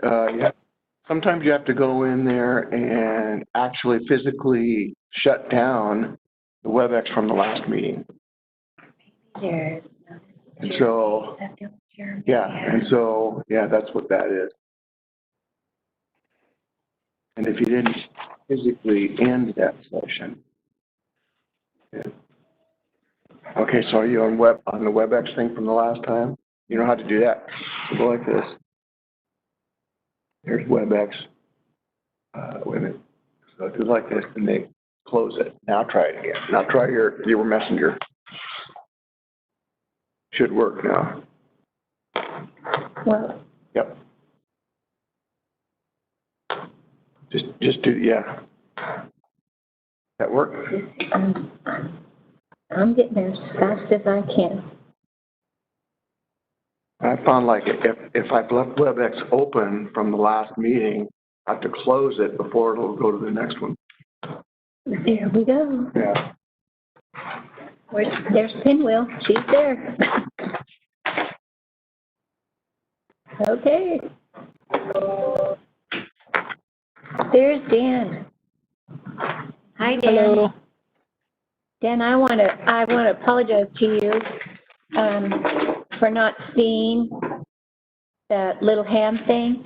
Yeah. Sometimes you have to go in there and actually physically shut down the WebEx from the last meeting. There's And so, yeah, that's what that is. And if you didn't physically end that session. Yeah. Okay, so are you on the WebEx thing from the last time? You know how to do that? So go like this. Here's WebEx. Wait a minute. So do like this and they close it. Now try it again. Now try your messenger. Should work now. Well. Yep. Just do, yeah. That work? I'm getting there as fast as I can. I found like if I've left WebEx open from the last meeting, I have to close it before it'll go to the next one. There we go. Yeah. There's Pinwheel. She's there. Okay. There's Dan. Hi, Dan. Hello. Dan, I want to apologize to you for not seeing that little hand thing.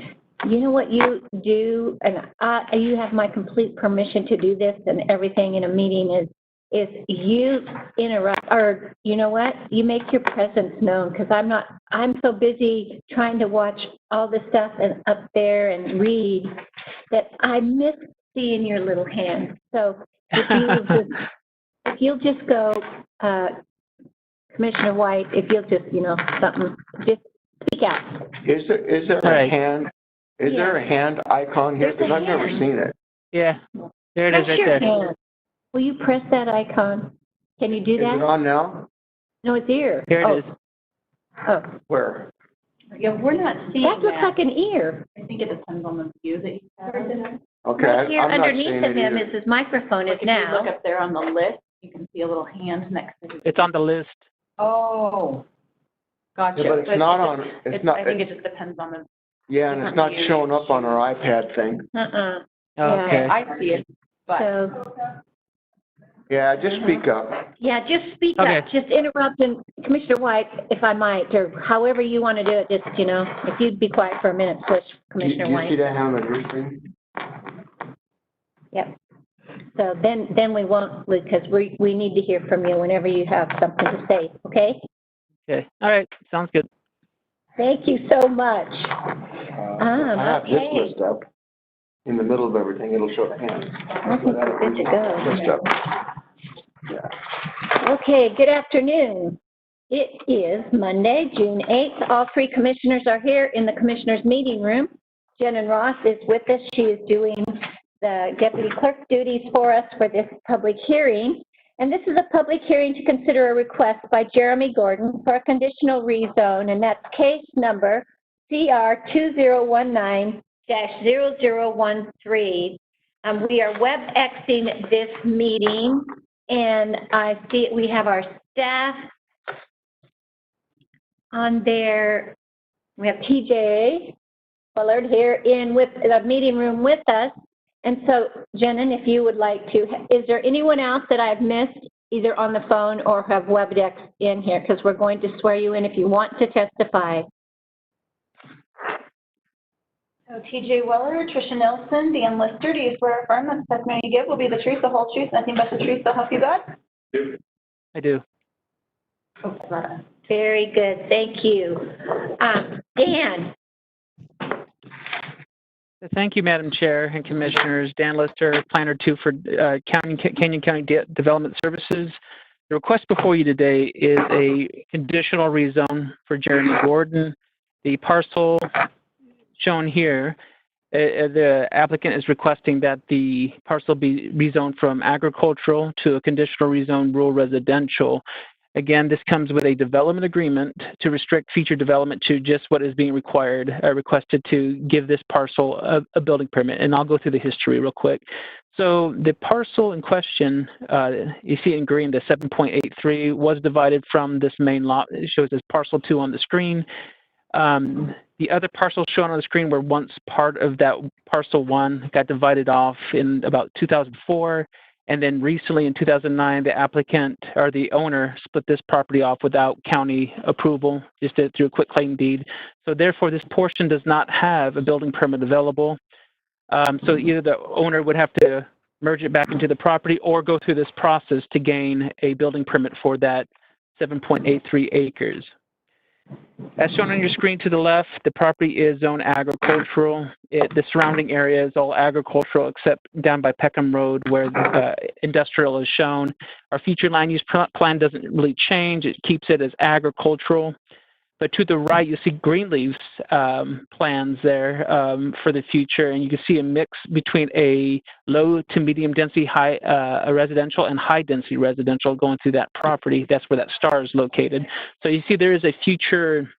You know what you do, and you have my complete permission to do this and everything in a meeting is you interrupt, or you know what? You make your presence known, because I'm so busy trying to watch all the stuff and up there and read that I miss seeing your little hand. So if you'll just go, Commissioner White, if you'll just, something, just speak out. Is there a hand? Is there a hand icon here? Because I've never seen it. Yeah, there it is right there. Hand. Will you press that icon? Can you do that? Is it on now? No, it's here. Here it is. Oh. Where? Yeah, we're not seeing that. Looks like an ear. I think it depends on the view that you have. Okay, right here I'm underneath not of him is his microphone is if now. If you look up there on the list, you can see a little hand next to it. It's on the list. Oh. Gotcha. Yeah, but it's not on, it's not. I think it just depends on the. Yeah, and it's not showing up on our iPad thing. Okay. Yeah, I see it, but. So, yeah, just speak up. Yeah, just speak up. Just interrupt, and Commissioner White, if I might, or however you want to do it, just, if you'd be quiet for a minute, please, Commissioner White. Do you see that hand on your screen? Yep. So then we won't, because we need to hear from you whenever you have something to say, okay? Okay. All right. Sounds good. Thank you so much. I have this list up. In the middle of everything, it'll show the hand. I think we're good to go. List up. Yeah. Okay, good afternoon. It is Monday, June 8th. All three commissioners are here in the commissioners' meeting room. Jen Ross is with us. She is doing the deputy clerk duties for us for this public hearing. And this is a public hearing to consider a request by Jeremy Gordon for a conditional rezone, and that's case number CR 2019-0013. We are WebExing this meeting, and I see we have our staff on there. We have TJ Bullard here in with the meeting room with us. And so, Jenin, if you would like to, is there anyone else that I've missed either on the phone or have WebEx in here? Because we're going to swear you in if you want to testify. So TJ Weller, Tricia Nelson, Dan Lister, do you swear or affirm that the testimony you give will be the truth, the whole truth, nothing but the truth, so help you God? I do. Very good. Thank you. Dan. Thank you, Madam Chair and Commissioners. Dan Lister, Planner 2 for Canyon County Development Services. The request before you today is a conditional rezone for Jeremy Gordon. The parcel shown here, the applicant is requesting that the parcel be rezoned from agricultural to a conditional rezone rural residential. Again, this comes with a development agreement to restrict future development to just what is being requested to give this parcel a building permit. And I'll go through the history real quick. So the parcel in question, you see in green, the 7.83 was divided from this main lot. It shows as parcel 2 on the screen. The The other parcels shown on the screen were once part of that parcel 1, got divided off in about 2004. And then recently in 2009, the applicant or the owner split this property off without county approval, just through a quitclaim deed. So therefore, this portion does not have a building permit available. So either the owner would have to merge it back into the property or go through this process to gain a building permit for that 7.83 acres. As shown on your screen to the left, the property is zoned agricultural. The surrounding area is all agricultural except down by Peckham Road where industrial is shown. Our future land use plan doesn't really change. It keeps it as agricultural. But to the right, you see Greenleaf's plans there for the future, and you can see a mix between a low to medium density residential and high density residential going through that property. That's where that star is located. So you see there is a future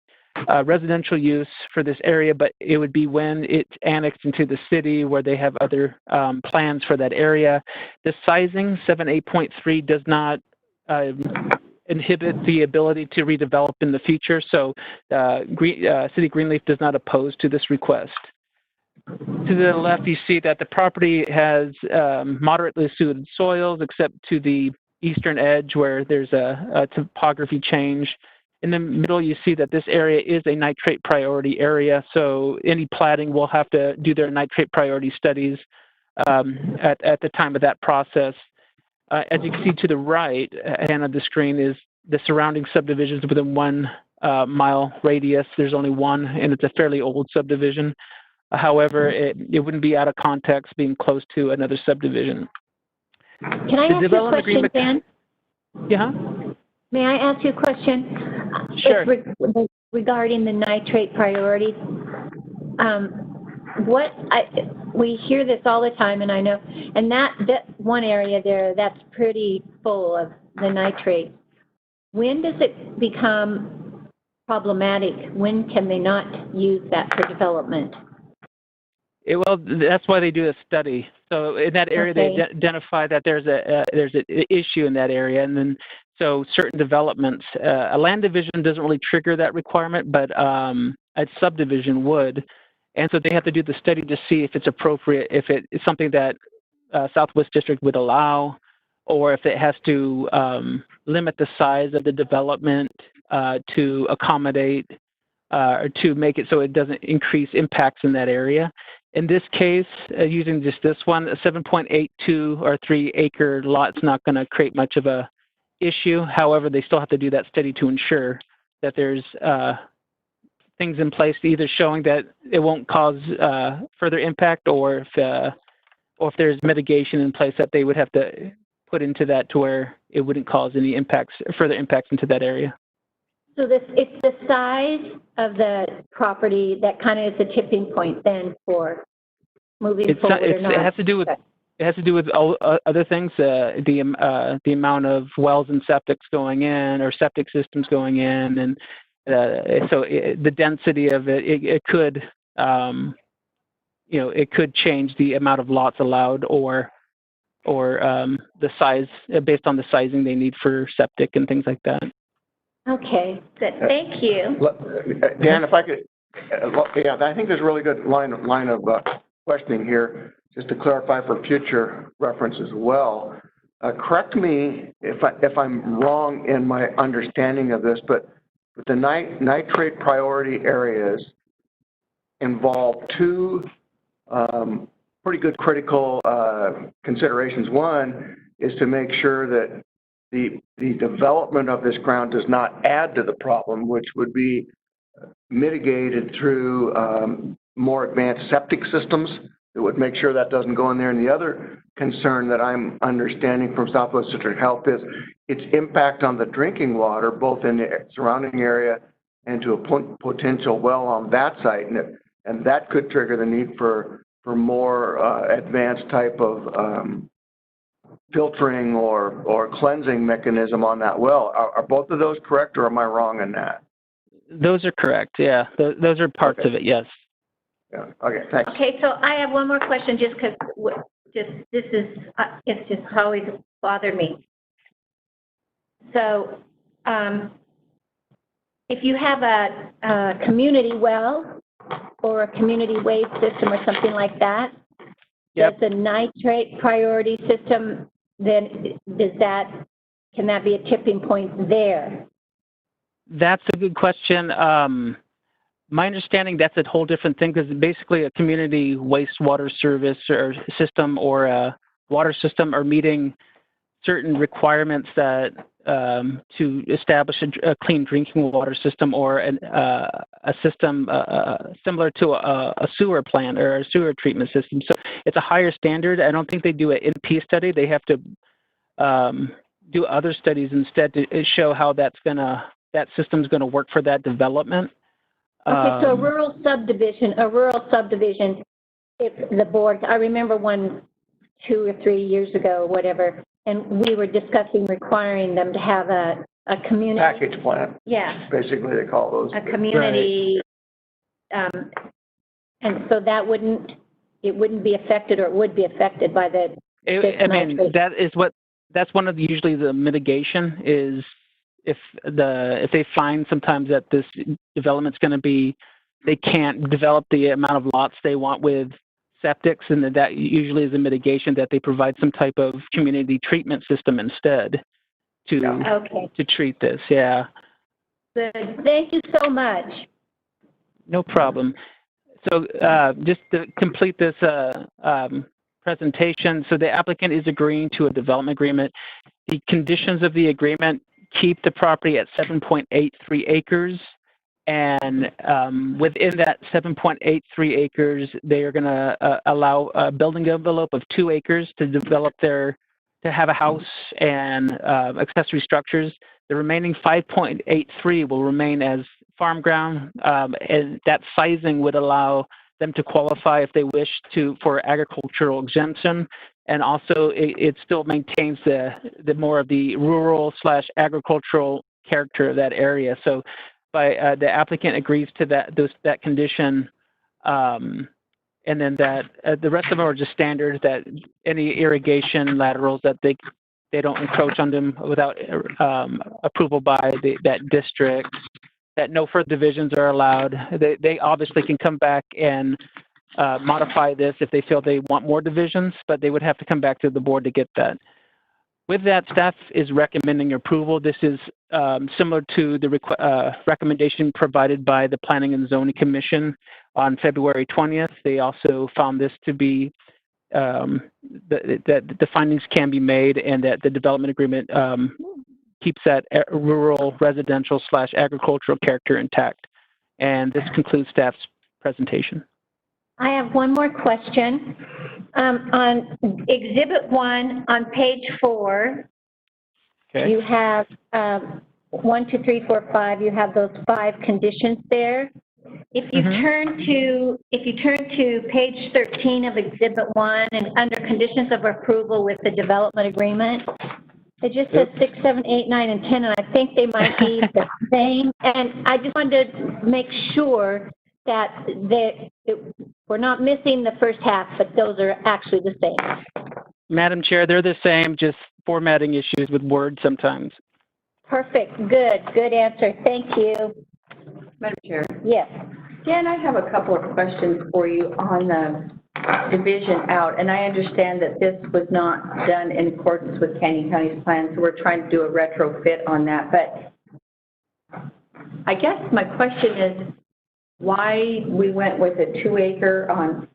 residential use for this area, but it would be when it's annexed into the city where they have other plans for that area. The sizing, 7.8.3, does not inhibit the ability to redevelop in the future. So City Greenleaf does not oppose to this request. To the left, you see that the property has moderately suited soils except to the eastern edge where there's a topography change. In the middle, you see that this area is a nitrate priority area. So any platting will have to do their nitrate priority studies at the time of that process. As you can see to the right hand of the screen is the surrounding subdivisions within 1 mile radius. There's only one, and it's a fairly old subdivision. However, it wouldn't be out of context being close to another subdivision. Can I ask you a question, Dan? Yeah. May I ask you a question? Sure. Regarding the nitrate priorities. We hear this all the time, and I know, and that one area there, that's pretty full of the nitrate. When does it become problematic? When can they not use that for development? Well, that's why they do a study. So in that area, Okay. they identify that there's an issue in that area, and then so certain developments, a land division doesn't really trigger that requirement, but a subdivision would. And so they have to do the study to see if it's appropriate, if it is something that Southwest District would allow, or if it has to limit the size of the development to accommodate or to make it so it doesn't increase impacts in that area. In this case, using just this one, a 7.82 or 3 acre lot's not going to create much of a issue. However, they still have to do that study to ensure that there's things in place either showing that it won't cause further impact, or if there's mitigation in place that they would have to put into that to where it wouldn't cause any impacts, further impacts into that area. So it's the size of the property that kind of is the tipping point then for moving forward or not? It has to do with other things, the amount of wells and septics going in, or septic systems going in, and so the density of it could, it could change the amount of lots allowed, or the size based on the sizing they need for septic and things like that. Okay, good. Thank you. Dan, if I could, yeah, I think there's a really good line of questioning here, just to clarify for future reference as well. Correct me if I'm wrong in my understanding of this, but the nitrate priority areas involve two pretty good critical considerations. One is to make sure that the development of this ground does not add to the problem, which would be mitigated through more advanced septic systems that would make sure that doesn't go in there. And the other concern that I'm understanding from Southwest District Health is its impact on the drinking water, both in the surrounding area and to a potential well on that site. And that could trigger the need for more advanced type of filtering or cleansing mechanism on that well. Are both of those correct, or am I wrong in that? Those are correct, yeah. Those are parts of it, yes. Yeah. Okay, thanks. Okay, so I have one more question, just because it's just always bothered me. So, if you have a community well or a community waste system or something like that? Yep. Does the nitrate priority system, then, can that be a tipping point there? That's a good question. My understanding, that's a whole different thing, because basically a community wastewater service or system or a water system are meeting certain requirements that to establish a clean drinking water system or a system similar to a sewer plant or a sewer treatment system. So it's a higher standard. I don't think they do an NP study. They have to do other studies instead to show how that system's gonna work for that development. Okay, so a rural subdivision, if the board, I remember one 2 or 3 years ago, whatever, and we were discussing requiring them to have a community. Package plant, Yeah, basically they call those. a community, and so that wouldn't be affected, or it would be affected by the. I mean, that's one of usually the mitigation is if they find sometimes that this development's going to be, they can't develop the amount of lots they want with septics, and that usually is a mitigation that they provide some type of community treatment system instead to treat this. Yeah. Good. Thank you so much. No problem. So just to complete this presentation, so the applicant is agreeing to a development agreement. The conditions of the agreement keep the property at 7.83 acres. And within that 7.83 acres, they are going to allow a building envelope of 2 acres to to have a house and accessory structures. The remaining 5.83 will remain as farm ground, and that sizing would allow them to qualify if they wish for agricultural exemption. And also, it still maintains the more of the rural / agricultural character of that area. So, by the applicant agrees to that condition, and then that the rest of them are just standard, that any irrigation laterals that they don't encroach on them without approval by that district, that no further divisions are allowed. They obviously can come back and modify this if they feel they want more divisions, but they would have to come back to the board to get that. With that, staff is recommending approval. This is similar to the recommendation provided by the Planning and Zoning Commission on February 20th. They also found this to be that the findings can be made and that the development agreement keeps that rural, residential / agricultural character intact. And this concludes staff's presentation. I have one more question. On Exhibit 1 on page 4, Okay. you have 1, 2, 3, 4, 5. You have those 5 conditions there. If you turn to page 13 of Exhibit 1 and under conditions of approval with the development agreement, it just says 6, 7, 8, 9, and 10, and I think they might be the same. And I just wanted to make sure that we're not missing the first half, but those are actually the same. Madam Chair, they're the same, just formatting issues with Word sometimes. Perfect. Good answer. Thank you. Madam Chair. Yes. Dan, I have a couple of questions for you on the division out, and I understand that this was not done in accordance with Canyon County's plan, so we're trying to do a retrofit on that. But I guess my question is why we went with a 2 acre on,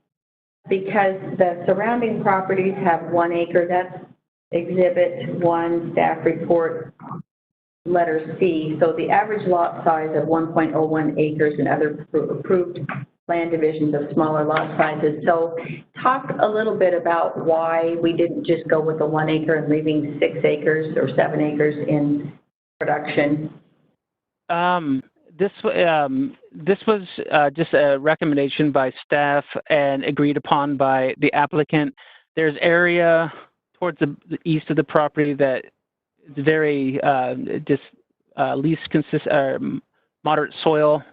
because the surrounding properties have 1 acre. That's Exhibit 1, staff report, letter C. So the average lot size of 1.01 acres and other approved land divisions of smaller lot sizes. So talk a little bit about why we didn't just go with the 1 acre and leaving 6 acres or 7 acres in production. This was just a recommendation by staff and agreed upon by the applicant. There's area towards the east of the property that is very least moderate soil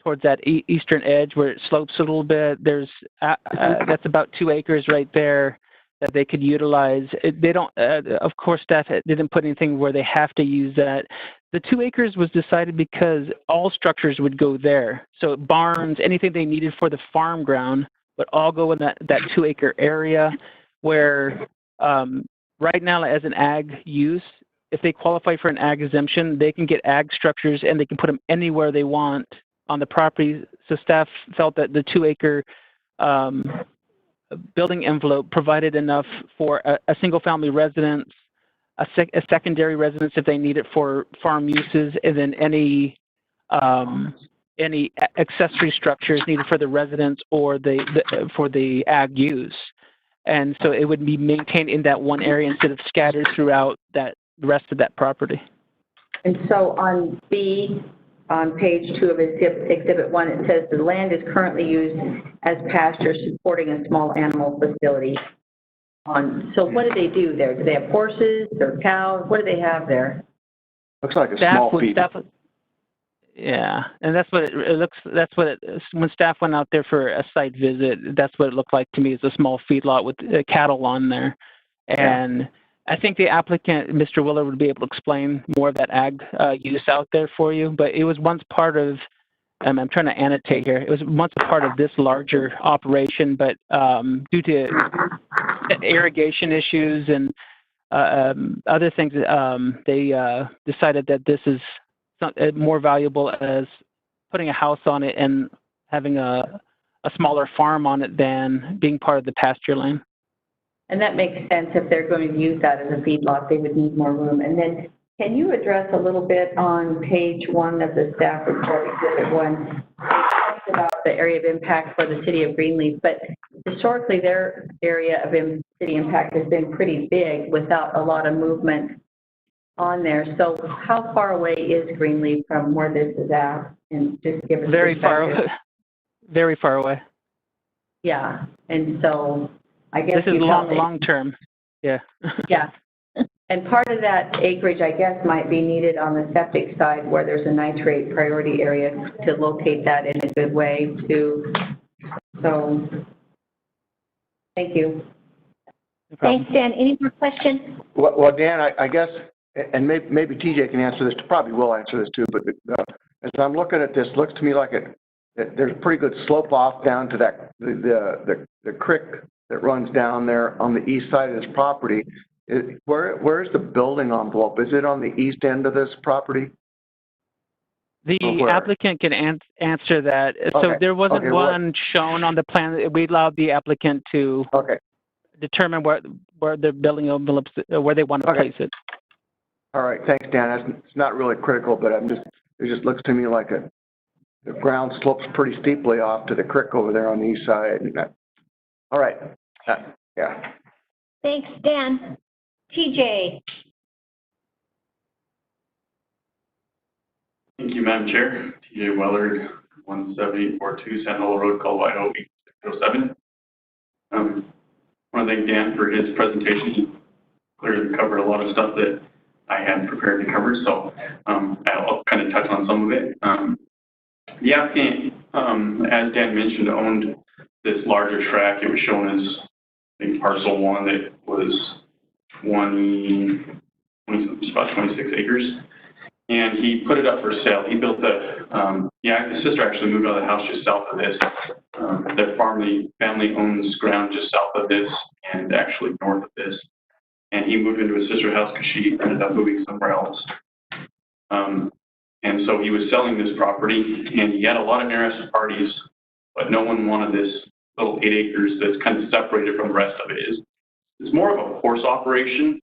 towards that eastern edge where it slopes a little bit. There's that's about 2 acres right there that they could utilize. They don't, of course, staff didn't put anything where they have to use that. The 2 acres was decided because all structures would go there. So barns, anything they needed for the farm ground would all go in that 2 acre area where right now as an ag use, if they qualify for an ag exemption, they can get ag structures and they can put them anywhere they want on the property. So staff felt that the 2 acre building envelope provided enough for a single family residence, a secondary residence if they need it for farm uses, and then any accessory structures needed for the residence or for the ag use. And so it would be maintained in that one area instead of scattered throughout the rest of that property. And so on B, on page 2 of Exhibit 1, it says the land is currently used as pasture supporting a small animal facility. So what do they do there? Do they have horses or cows? What do they have there? Looks like a small feed. Yeah, and that's what it looks. That's what when staff went out there for a site visit, that's what it looked like to me. Is a small feedlot with cattle on there, and I think the applicant, Mr. Willer, would be able to explain more of that ag use out there for you. But it was once part of. I'm trying to annotate here. It was once a part of this larger operation, but due to irrigation issues and other things, they decided that this is more valuable as putting a house on it and having a smaller farm on it than being part of the pasture land. And that makes sense. If they're going to use that as a feedlot, they would need more room. And then can you address a little bit on page 1 of the staff report, Exhibit 1? It talks about the area of impact for the city of Greenleaf, but historically their area of city impact has been pretty big without a lot of movement on there. So how far away is Greenleaf from where this is at? And just give us very far away. Very far away. Yeah, and so I guess this is long term. Yeah. Yeah. And part of that acreage, I guess, might be needed on the septic side where there's a nitrate priority area to locate that in a good way too. So, thank you. No Thanks, Dan. Any more questions? Well, Dan, I guess, and maybe TJ can answer this, probably will answer this too, but as I'm looking at this, it looks to me like there's a pretty good slope off down to that, the creek that runs down there on the east side of this property. Where's the building envelope? Is it on the east end of this property? The applicant can answer that. Okay. So there wasn't one shown on the plan. We allowed the applicant to determine where the building envelopes, where they want to place it. All right, thanks, Dan. It's not really critical, but it just looks to me like the ground slopes pretty steeply off to the creek over there on the east side. All right, yeah. Thanks, Dan. TJ. Thank you, Madam Chair. TJ Weller, 17842 Sentinel Road, Colorado 807. I want to thank Dan for his presentation. He clearly covered a lot of stuff that I had prepared to cover, so I'll kind of touch on some of it. The applicant, as Dan mentioned, owned this larger tract. It was shown as, I think, parcel 1 that was about 26 acres. And he put it up for sale. He built his sister actually moved out of the house just south of this. Their family owns ground just south of this and actually north of this. And he moved into his sister's house because she ended up moving somewhere else. And so he was selling this property, and he had a lot of interested parties, but no one wanted this little 8 acres that's kind of separated from the rest of it. It's more of a horse operation.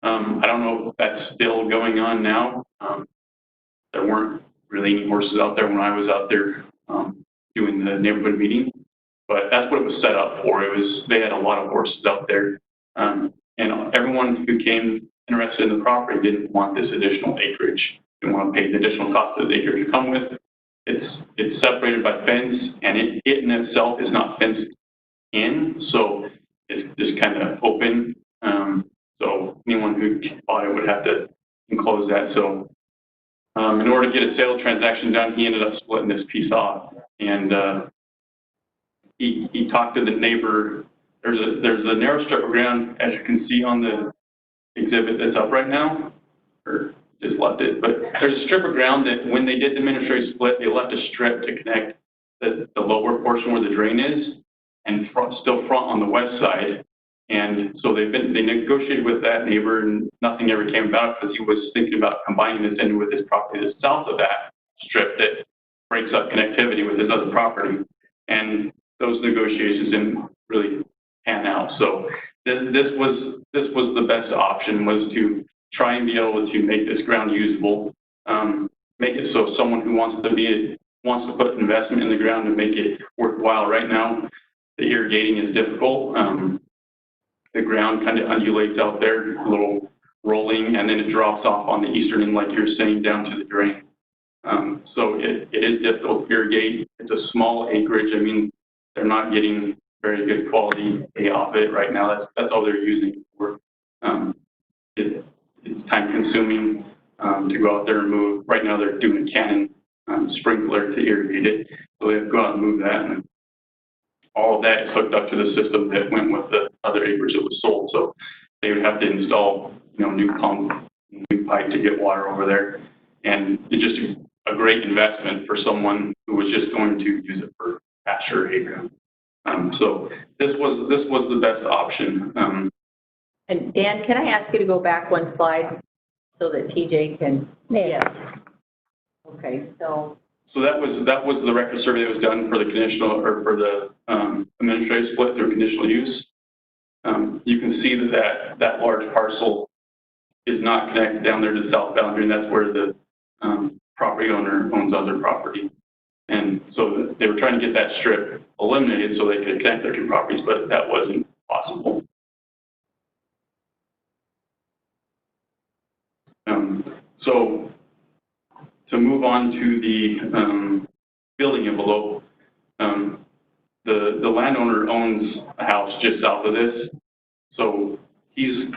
I don't know if that's still going on now. There weren't really any horses out there when I was out there doing the neighborhood meeting, but that's what it was set up for. They had a lot of horses out there, and everyone who came interested in the property didn't want this additional acreage. Didn't want to pay the additional cost that the acreage would come with. It's separated by fence, and it in itself is not fenced in, so it's just kind of open. So anyone who bought it would have to enclose that. So in order to get a sale transaction done, he ended up splitting this piece off, and he talked to the neighbor. There's a narrow strip of ground, as you can see on the exhibit that's up right now, or just left it. But there's a strip of ground that when they did the administrative split, they left a strip to connect the lower portion where the drain is and still front on the west side. And so they negotiated with that neighbor and nothing ever came about because he was thinking about combining this in with his property that's south of that strip that breaks up connectivity with his other property. And those negotiations didn't really pan out. So this was the best option, was to try and be able to make this ground usable, make it so someone who wants to put investment in the ground and make it worthwhile. Right now, the irrigating is difficult. The ground kind of undulates out there, a little rolling, and then it drops off on the eastern end, like you're saying, down to the drain. So it is difficult to irrigate. It's a small acreage. I mean, they're not getting very good quality hay off it right now. That's all they're using it for. It's time consuming to go out there and move. Right now they're doing a Canon sprinkler to irrigate it. So they have to go out and move that. And all of that is hooked up to the system that went with the other acres that was sold. So they would have to install, new pump, new pipe to get water over there. And it's just a great investment for someone who was just going to use it for pasture hay ground. So this was the best option. And Dan, can I ask you to go back one slide so that TJ can? Yes. Okay, so that was the record survey that was done for the conditional, or for the administrative split through conditional use. You can see that large parcel is not connected down there to the south boundary, and that's where the property owner owns other property. And so they were trying to get that strip eliminated so they could connect their two properties, but that wasn't possible. So to move on to the building envelope, the landowner owns a house just south of this, so he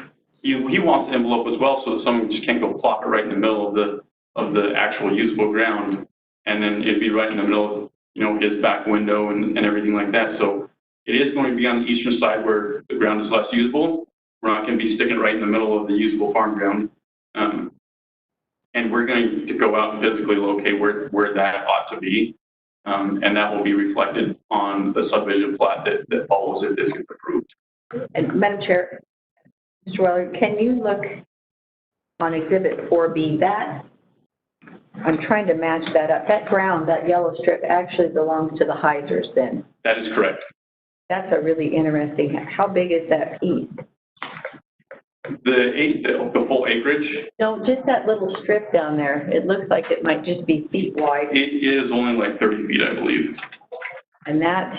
wants the envelope as well, so that someone just can't go plop it right in the middle of the actual usable ground, and then it'd be right in the middle of his back window and everything like that. So it is going to be on the eastern side where the ground is less usable. We're not going to be sticking right in the middle of the usable farm ground. And we're going to go out and physically locate where that ought to be. And that will be reflected on the subdivision plat that follows if this gets approved. And Madam Chair, Mr. Weller, can you look on Exhibit 4B? That, I'm trying to match that up. That ground, that yellow strip actually belongs to the Heisers then. That is correct. That's a really interesting, how big is that piece? The full acreage? No, just that little strip down there. It looks like it might just be feet wide. It is only like 30 feet, I believe. And that,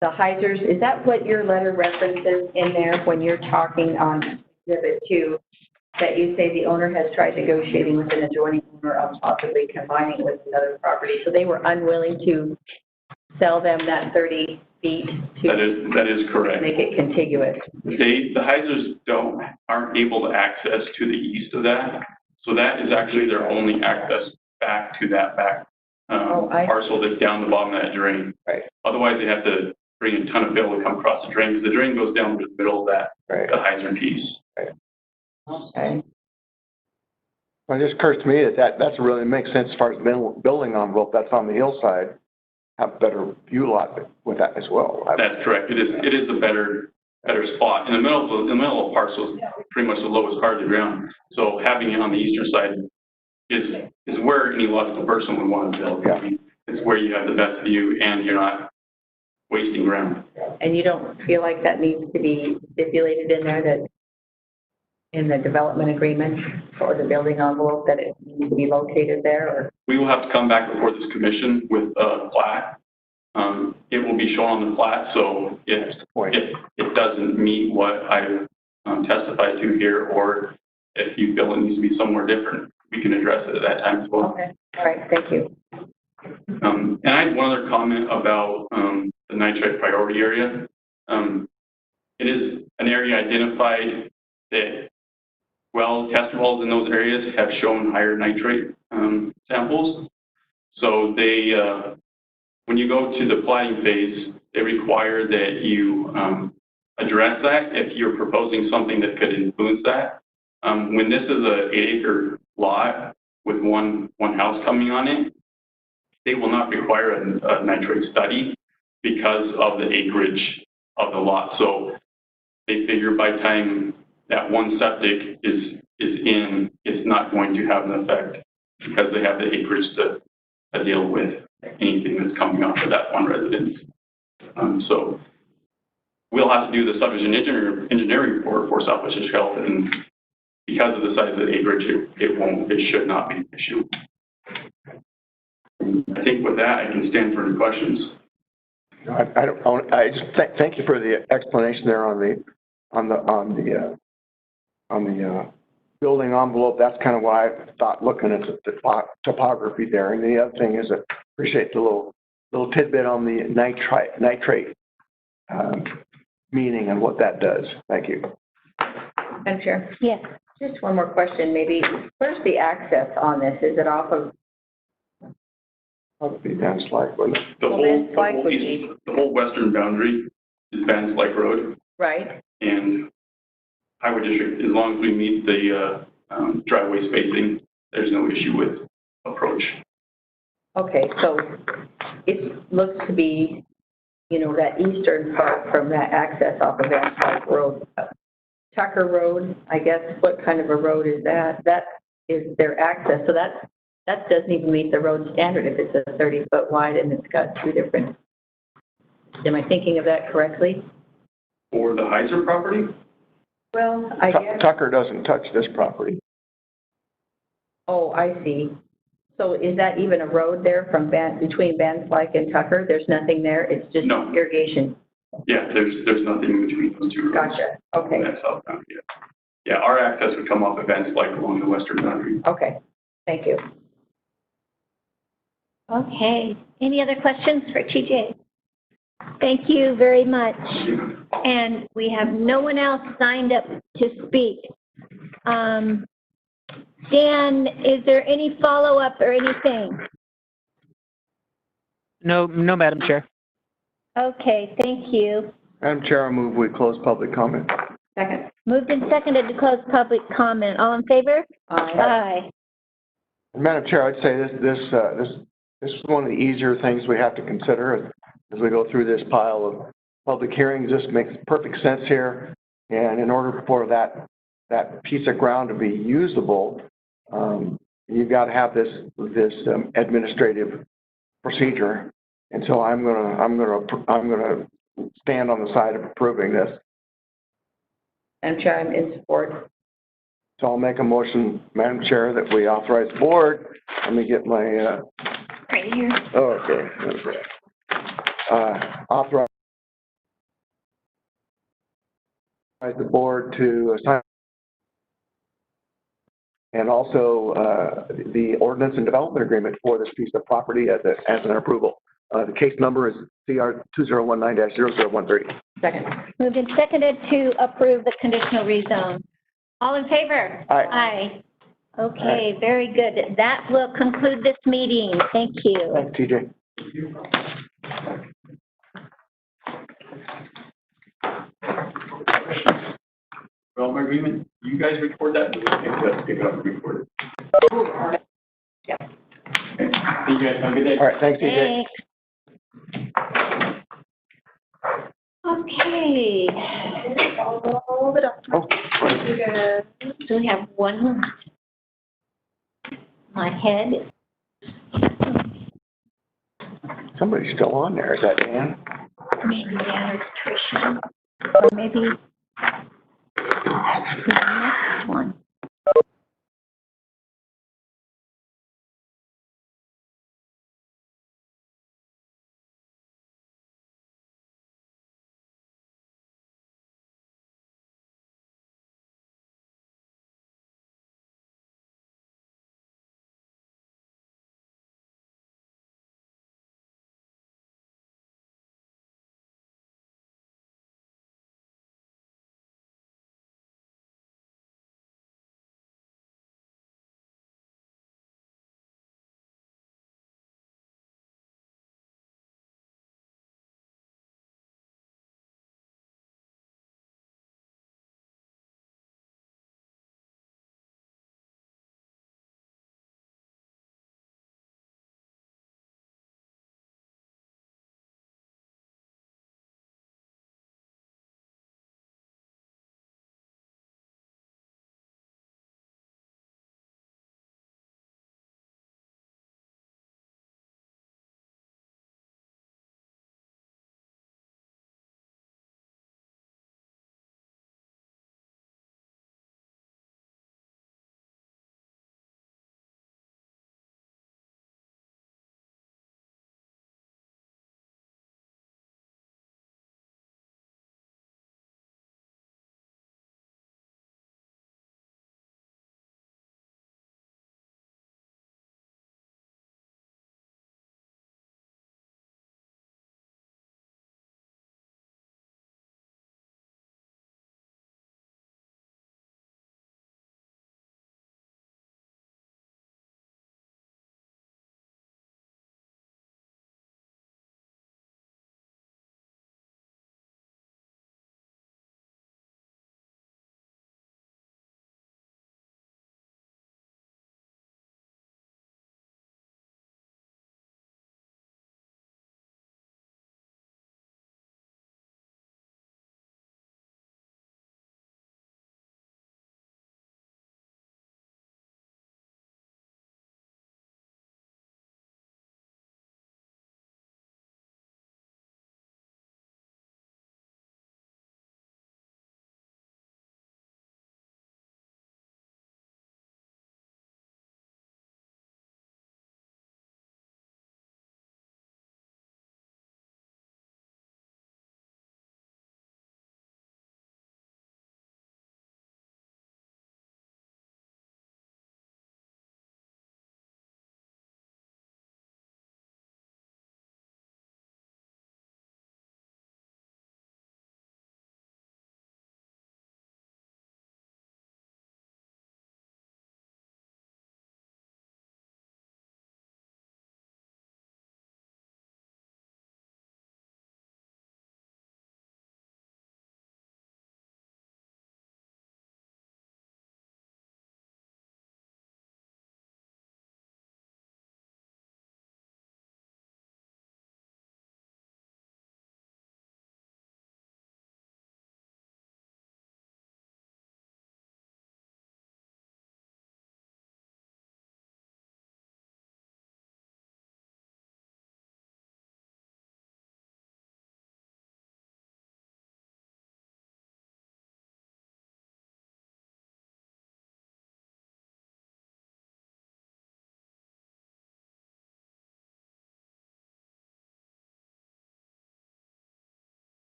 the Heisers, is that what your letter references in there when you're talking on Exhibit 2, that you say the owner has tried negotiating with an adjoining owner of possibly combining with another property? So they were unwilling to sell them that 30 feet to that is correct. make it contiguous. The Heisers aren't able to access to the east of that, so that is actually their only access back to that back parcel that's down the bottom of that drain. Right. Otherwise, they have to bring a ton of fill to come across the drain, because the drain goes down to the middle of that, Right. the Heiser piece. Right. Okay. Well, it just occurs to me that really makes sense as far as building envelope. That's on the hillside. Have better view lot with that as well. That's correct. It is a better spot. In the middle of the parcel is pretty much the lowest part of the ground. So having it on the eastern side is where any logical person would want to build. Yeah. I mean, it's where you have the best view and you're not wasting ground. And you don't feel like that needs to be stipulated in there, that in the development agreement or the building envelope, that it needs to be located there? Or We will have to come back before this commission with a plat. It will be shown on the plat, so if it doesn't meet what I testified to here, or if you feel it needs to be somewhere different, we can address it at that time as well. okay, all right, thank you. And I had one other comment about the nitrate priority area. It is an area identified that test wells in those areas have shown higher nitrate samples. So they, when you go to the platting phase, they require that you address that if you're proposing something that could influence that. When this is a 8-acre lot with one house coming on it, they will not require a nitrate study because of the acreage of the lot. So they figure by the time that one septic is in, it's not going to have an effect because they have the acreage to deal with anything that's coming off of that one residence. So we'll have to do the subdivision engineering report for Southwest Shelf, and because of the size of the acreage, it should not be an issue. I think with that, I can stand for any questions. I just thank you for the explanation there on the building envelope. That's kind of why I thought looking at the topography there. And the other thing is, I appreciate the little tidbit on the nitrate meaning and what that does. Thank you. Madam Chair, Yes. just one more question, maybe. Where's the access on this? Is it off of, Probably Van Slyke, wouldn't it? The Well, whole, Van the Slyke whole would east, the whole western boundary is Van Slyke Road, right? and Highway District, as long as we meet the driveway spacing, there's no issue with approach. Okay, so it looks to be, you know, that eastern part from that access off of Van Slyke Road. Tucker Road, I guess, what kind of a road is that? That is their access, so that doesn't even meet the road standard if it's a 30-foot wide and it's got two different. Am I thinking of that correctly? For the Heiser property, Well, I guess. Tucker doesn't touch this property. Oh, I see. So is that even a road there from between Van Slyke and Tucker? There's nothing there? It's just No. irrigation? yeah, there's nothing in between those two roads. Gotcha. Okay, That's south boundary, yeah. Yeah, our access would come off of Van Slyke along the western boundary. okay. Thank you. Okay. Any other questions for TJ? Thank you very much. And we have no one else signed up to speak. Dan, is there any follow-up or anything? No, Madam Chair. Okay, thank you. Madam Chair, I move we close public comment. Second. Moved and seconded to close public comment. All in favor? Aye. Madam Chair, I'd say this is one of the easier things we have to consider as we go through this pile of public hearings. This makes perfect sense here. And in order for that piece of ground to be usable, you've got to have this administrative procedure. And so I'm gonna stand on the side of approving this. Madam Chair, I'm in support. So I'll make a motion, Madam Chair, that we authorize the board. Let me get my, Right here. oh, okay. Authorize the board to assign and also the ordinance and development agreement for this piece of property as an approval. The case number is CR 2019-0013. Second. Moved and seconded to approve the conditional rezone. All in favor? Aye. Aye. Okay, very good. That will conclude this meeting. Thank you. Thanks, TJ. Development agreement, you guys record that? Pick it up and record it. Yeah. Okay. Thank you guys, have a good day. All right, thanks, TJ. Thanks. Okay. All the documents. Oh, right. So we have one more. My head. Somebody's still on there. Is that Dan? Maybe Dan or Tricia. Or maybe the next one.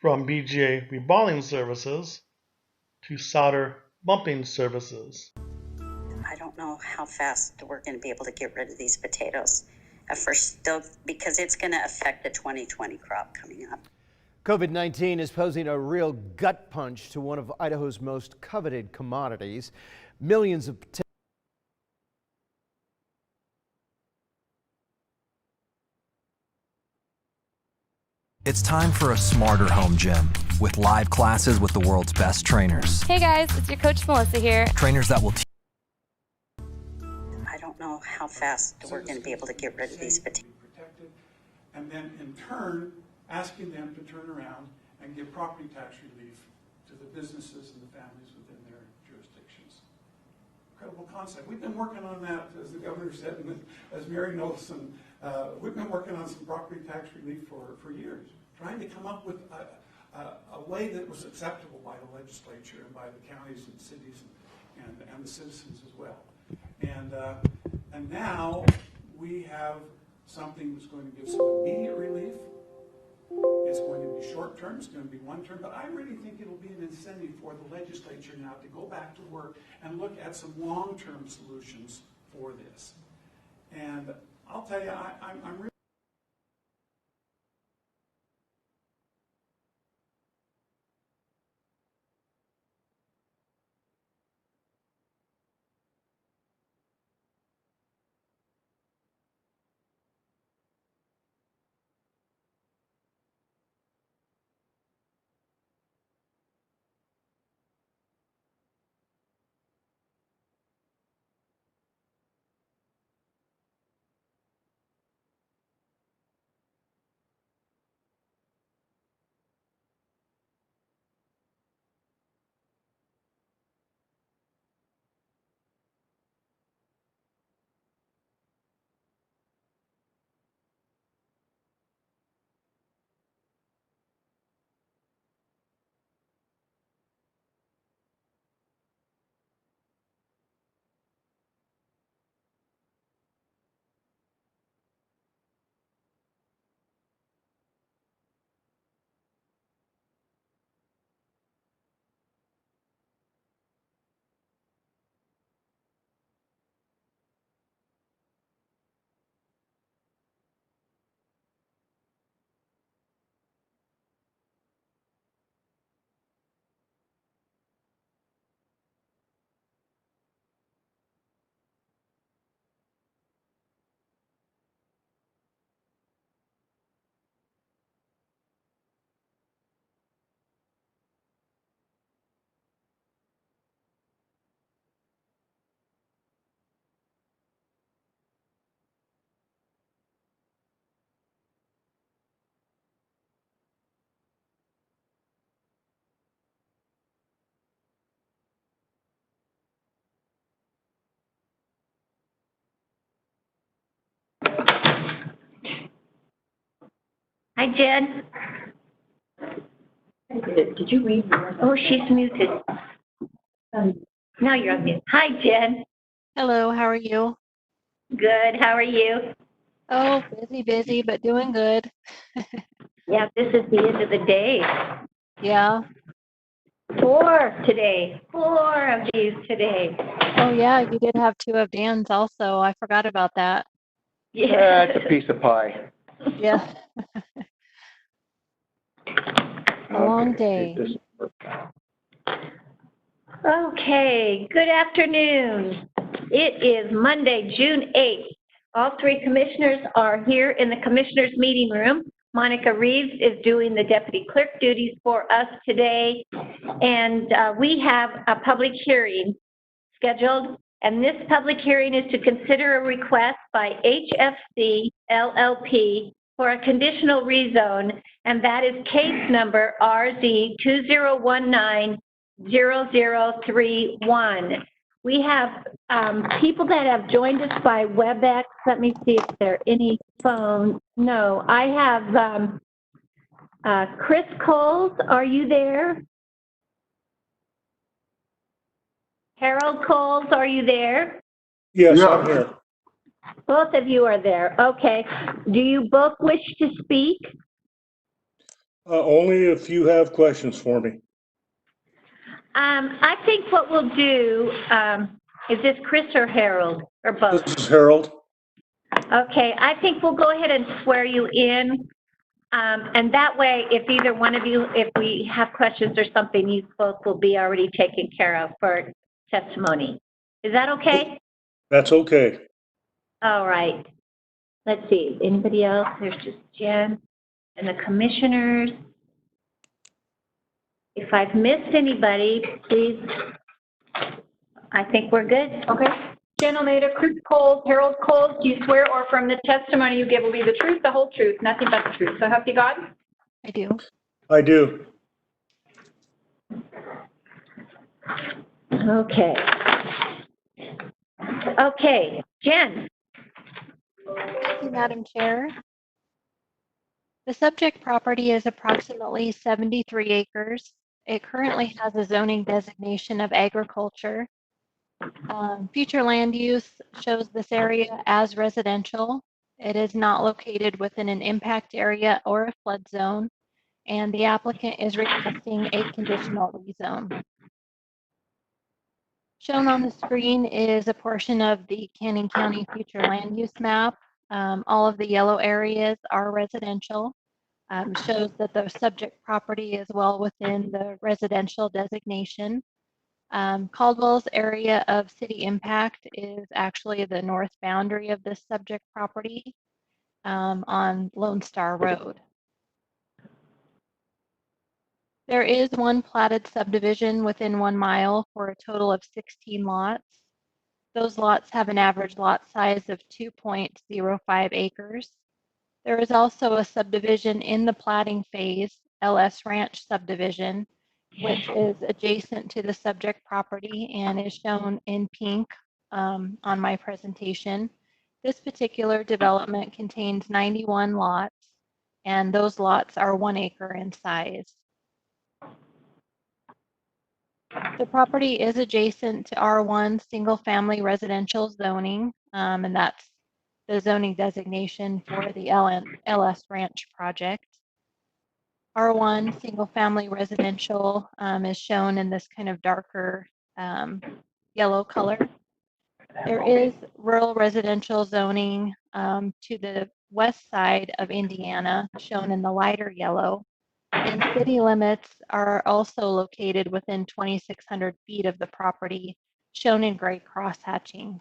from BGA reballing services to solder bumping services. I don't know how fast we're going to be able to get rid of these potatoes at first, still, because it's going to affect the 2020 crop coming up. COVID-19 is posing a real gut punch to one of Idaho's most coveted commodities. Millions of potatoes. It's time for a smarter home gym with live classes with the world's best trainers. Hey guys, it's your coach Melissa here. Trainers that will I don't know how fast we're going to be able to get rid of these potatoes. And then in turn, asking them to turn around and give property tax relief to the businesses and the families within their jurisdictions. Incredible concept. We've been working on that, as the governor said, and as Mary knows, and we've been working on some property tax relief for years, trying to come up with a way that was acceptable by the legislature and by the counties and cities and the citizens as well. And now we have something that's going to give some immediate relief. It's going to be short term, it's going to be one term, but I really think it'll be an incentive for the legislature now to go back to work and look at some long-term solutions for this. And I'll tell you, I'm really Hi, Jen. Did you read yours? Oh, she's muted. Now you're on mute. Hi, Jen. Hello, how are you? Good. How are you? Oh, busy, but doing good. Yeah, this is the end of the day. Yeah. 4 today. 4 of these today. Oh yeah, you did have 2 of Dan's also. I forgot about that. Yeah. It's a piece of pie. Yeah. A long day. Okay, good afternoon. It is Monday, June 8th. All 3 commissioners are here in the commissioners' meeting room. Monica Reeves is doing the deputy clerk duties for us today. And we have a public hearing scheduled. And this public hearing is to consider a request by HFC LLP for a conditional rezone, and that is case number RZ 2019-0031. We have people that have joined us by WebEx. Let me see if there are any phone. No, I have Chris Coles. Are you there? Harold Coles, are you there? Yes, I'm here. Both of you are there. Okay. Do you both wish to speak? Only if you have questions for me. I think what we'll do, is this Chris or Harold, or both? This is Harold. Okay, I think we'll go ahead and swear you in. And that way, if either one of you, if we have questions or something, you both will be already taken care of for testimony. Is that okay? That's okay. All right. Let's see, anybody else? There's just Jen and the commissioners. If I've missed anybody, please, I think we're good. Okay. Jen Almeida, Chris Coles, Harold Coles, do you swear or affirm the testimony you give will be the truth, the whole truth, nothing but the truth? So help you God? I do. I do. Okay. Okay, Jen. Thank you, Madam Chair. The subject property is approximately 73 acres. It currently has a zoning designation of agriculture. Future land use shows this area as residential. It is not located within an impact area or a flood zone, and the applicant is requesting a conditional rezone. Shown on the screen is a portion of the Canyon County future land use map. All of the yellow areas are residential. Shows that the subject property is well within the residential designation. Caldwell's area of city impact is actually the north boundary of this subject property on Lone Star Road. There is one platted subdivision within 1 mile for a total of 16 lots. Those lots have an average lot size of 2.05 acres. There is also a subdivision in the platting phase, LS Ranch subdivision, which is adjacent to the subject property and is shown in pink on my presentation. This particular development contains 91 lots, and those lots are 1 acre in size. The property is adjacent to R1 single-family residential zoning, and that's the zoning designation for the LS Ranch project. R1 single-family residential is shown in this kind of darker yellow color. There is rural residential zoning to the west side of Indiana, shown in the lighter yellow. And city limits are also located within 2,600 feet of the property, shown in gray cross-hatching.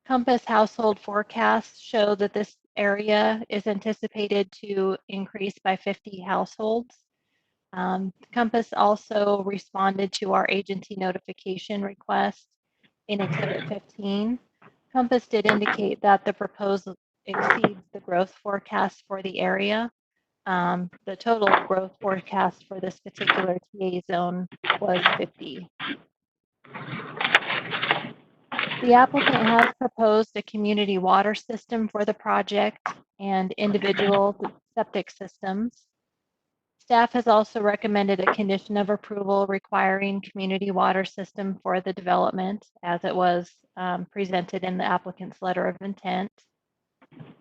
Compass household forecasts show that this area is anticipated to increase by 50 households. Compass also responded to our agency notification request in Exhibit 15. Compass did indicate that the proposal exceeds the growth forecast for the area. The total growth forecast for this particular TA zone was 50. The applicant has proposed a community water system for the project and individual septic systems. Staff has also recommended a condition of approval requiring community water system for the development as it was presented in the applicant's letter of intent.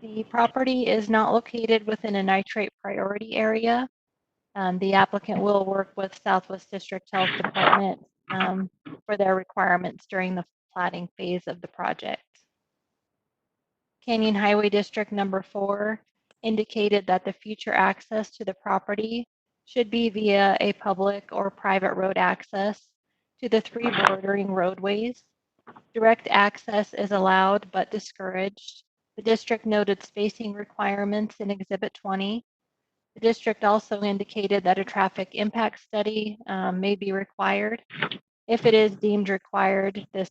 The property is not located within a nitrate priority area. The applicant will work with Southwest District Health Department for their requirements during the platting phase of the project. Canyon Highway District number 4 indicated that the future access to the property should be via a public or private road access to the 3 bordering roadways. Direct access is allowed but discouraged. The district noted spacing requirements in Exhibit 20. The district also indicated that a traffic impact study may be required. If it is deemed required, this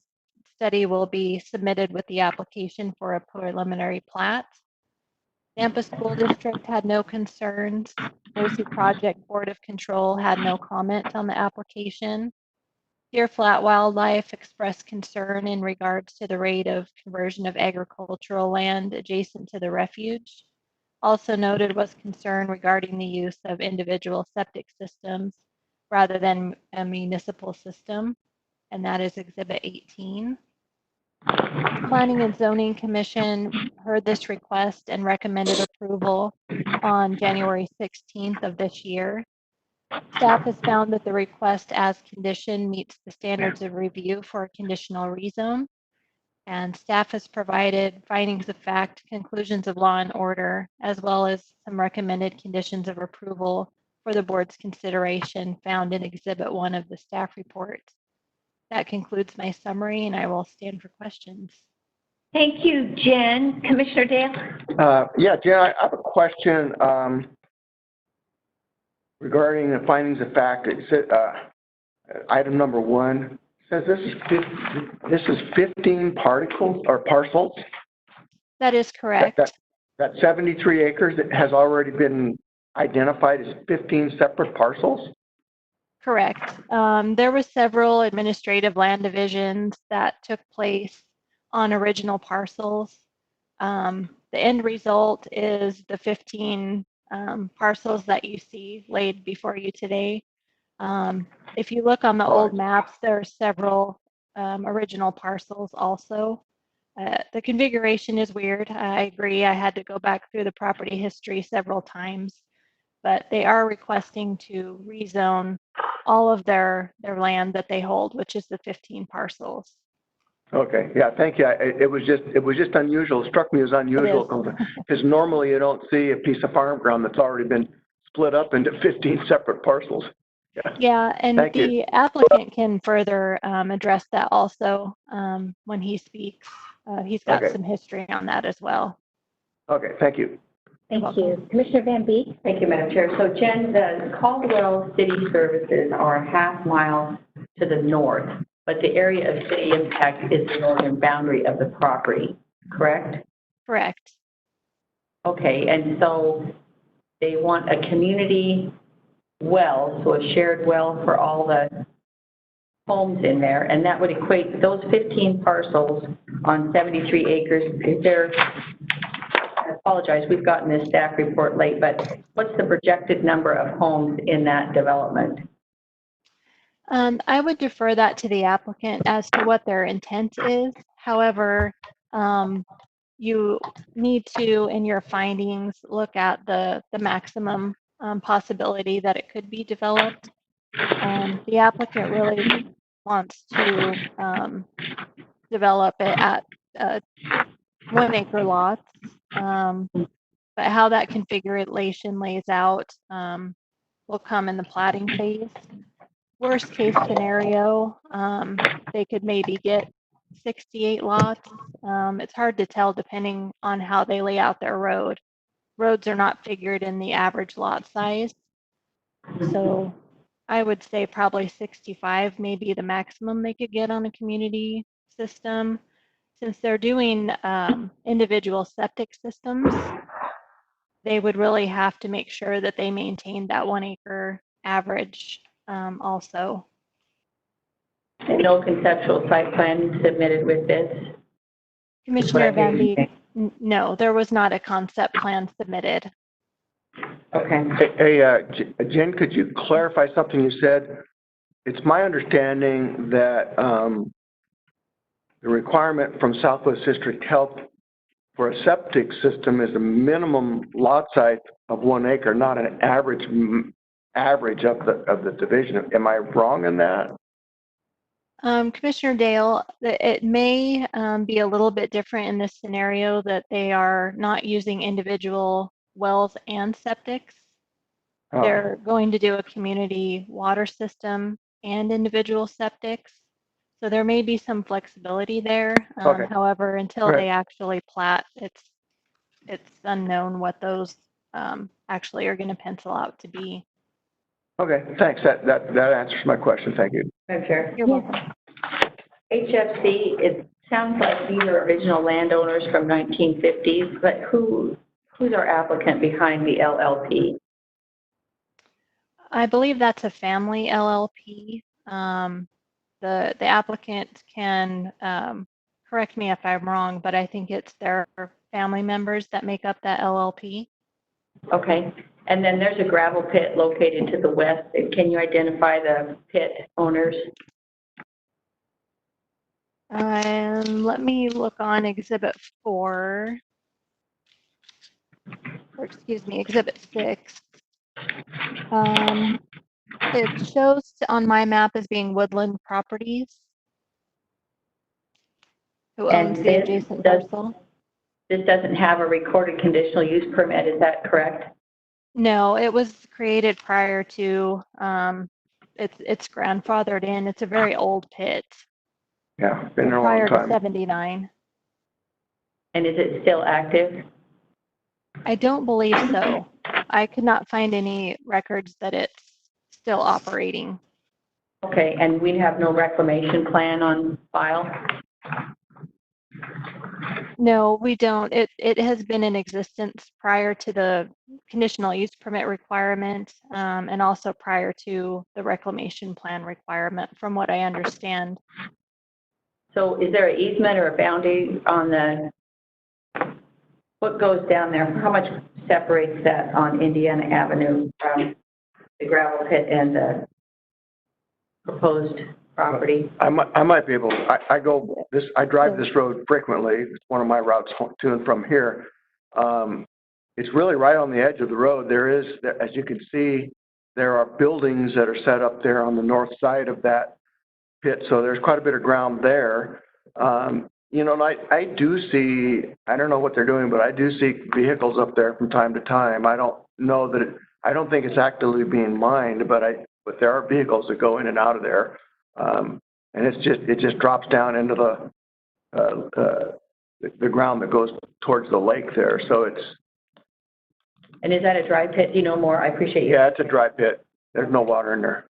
study will be submitted with the application for a preliminary plat. Nampa School District had no concerns. Boise Project Board of Control had no comment on the application. Deer Flat Wildlife expressed concern in regards to the rate of conversion of agricultural land adjacent to the refuge. Also noted was concern regarding the use of individual septic systems rather than a municipal system, and that is Exhibit 18. Planning and Zoning Commission heard this request and recommended approval on January 16th of this year. Staff has found that the request as condition meets the standards of review for a conditional rezone. And staff has provided findings of fact, conclusions of law and order, as well as some recommended conditions of approval for the board's consideration found in Exhibit 1 of the staff report. That concludes my summary, and I will stand for questions. Thank you, Jen. Commissioner Dale? Yeah, Jen, I have a question regarding the findings of fact. It said, item number 1 says this is 15 particles or parcels. That is correct. That 73 acres that has already been identified as 15 separate parcels? Correct. There were several administrative land divisions that took place on original parcels. The end result is the 15 parcels that you see laid before you today. If you look on the old maps, there are several original parcels also. The configuration is weird. I agree. I had to go back through the property history several times, but they are requesting to rezone all of their land that they hold, which is the 15 parcels. Okay, yeah, thank you. It was just unusual. It struck me as unusual because normally you don't see a piece of farm ground that's already been split up into 15 separate parcels. Yeah, and the applicant can further address that also when he speaks. He's got some history on that as well. Okay, thank you. Thank you. Commissioner Van Beek? Thank you, Madam Chair. So Jen, the Caldwell City Services are a half mile to the north, but the area of city impact is the northern boundary of the property, correct? Correct. Okay, and so they want a community well, so a shared well for all the homes in there, and that would equate those 15 parcels on 73 acres. Is there, I apologize, we've gotten this staff report late, but what's the projected number of homes in that development? I would defer that to the applicant as to what their intent is. However, you need to, in your findings, look at the maximum possibility that it could be developed. The applicant really wants to develop it at 1 acre lots, but how that configuration lays out will come in the platting phase. Worst case scenario, they could maybe get 68 lots. It's hard to tell depending on how they lay out their road. Roads are not figured in the average lot size. So I would say probably 65 may be the maximum they could get on a community system. Since they're doing individual septic systems, they would really have to make sure that they maintain that 1 acre average also. And no conceptual site plan submitted with this? Commissioner Van Beek, no, there was not a concept plan submitted. Okay. Hey, Jen, could you clarify something you said? It's my understanding that the requirement from Southwest District Health for a septic system is a minimum lot size of 1 acre, not an average of the division. Am I wrong in that? Commissioner Dale, it may be a little bit different in this scenario that they are not using individual wells and septics. Oh. They're going to do a community water system and individual septics. So there may be some flexibility there. Okay. However, until they actually plat, it's unknown what those actually are going to pencil out to be. Okay, thanks. That answers my question. Thank you. Madam Chair. You're welcome. HFC, it sounds like these are original landowners from 1950s, but who's our applicant behind the LLP? I believe that's a family LLP. The applicant can correct me if I'm wrong, but I think it's their family members that make up that LLP. Okay. And then there's a gravel pit located to the west. Can you identify the pit owners? Let me look on Exhibit 4, or excuse me, Exhibit 6. It shows on my map as being Woodland Properties, who owns And the adjacent parcel. this doesn't have a recorded conditional use permit, is that correct? No, it was created prior to, it's grandfathered in. It's a very old pit, Yeah, been there a long prior to time. 79. And is it still active? I don't believe so. I could not find any records that it's still operating. Okay, and we have no reclamation plan on file? No, we don't. It has been in existence prior to the conditional use permit requirement, and also prior to the reclamation plan requirement, from what I understand. So is there an easement or a boundary on the, what goes down there? How much separates that on Indiana Avenue from the gravel pit and the proposed property? I might be able, I drive this road frequently. It's one of my routes to and from here. It's really right on the edge of the road. There is, as you can see, there are buildings that are set up there on the north side of that pit, so there's quite a bit of ground there. You know, and I do see, I don't know what they're doing, but I do see vehicles up there from time to time. I don't know that I don't think it's actively being mined, but there are vehicles that go in and out of there. And it just drops down into the ground that goes towards the lake there. So it's. And is that a dry pit? Do you know more? I appreciate you. Yeah, it's a dry pit. There's no water in there.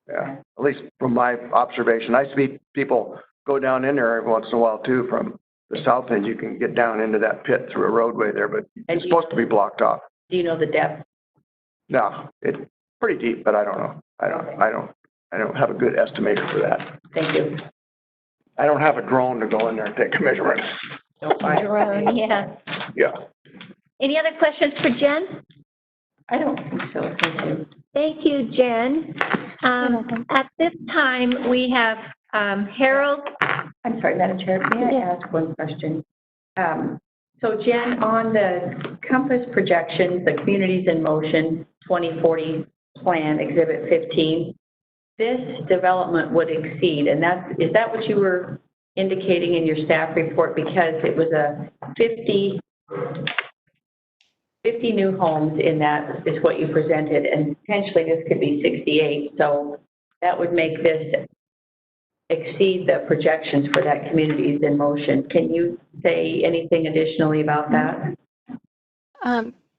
Yeah, at least from my observation. I see people go down in there every once in a while too. From the south end, you can get down into that pit through a roadway there, but it's supposed to be blocked off. Do you know the depth? No, it's pretty deep, but I don't know. I don't have a good estimator for that. Thank you. I don't have a drone to go in there and take a measurement. Drone, yeah. Yeah. Any other questions for Jen? I don't think so. Thank you. Thank you, Jen. At this time, we have Harold. I'm sorry, Madam Chair, may I ask one question? So Jen, on the Compass projections, the Communities in Motion 2040 plan, Exhibit 15, this development would exceed, and is that what you were indicating in your staff report? Because it was a 50 new homes in that is what you presented, and potentially this could be 68. So that would make this exceed the projections for that Communities in Motion. Can you say anything additionally about that?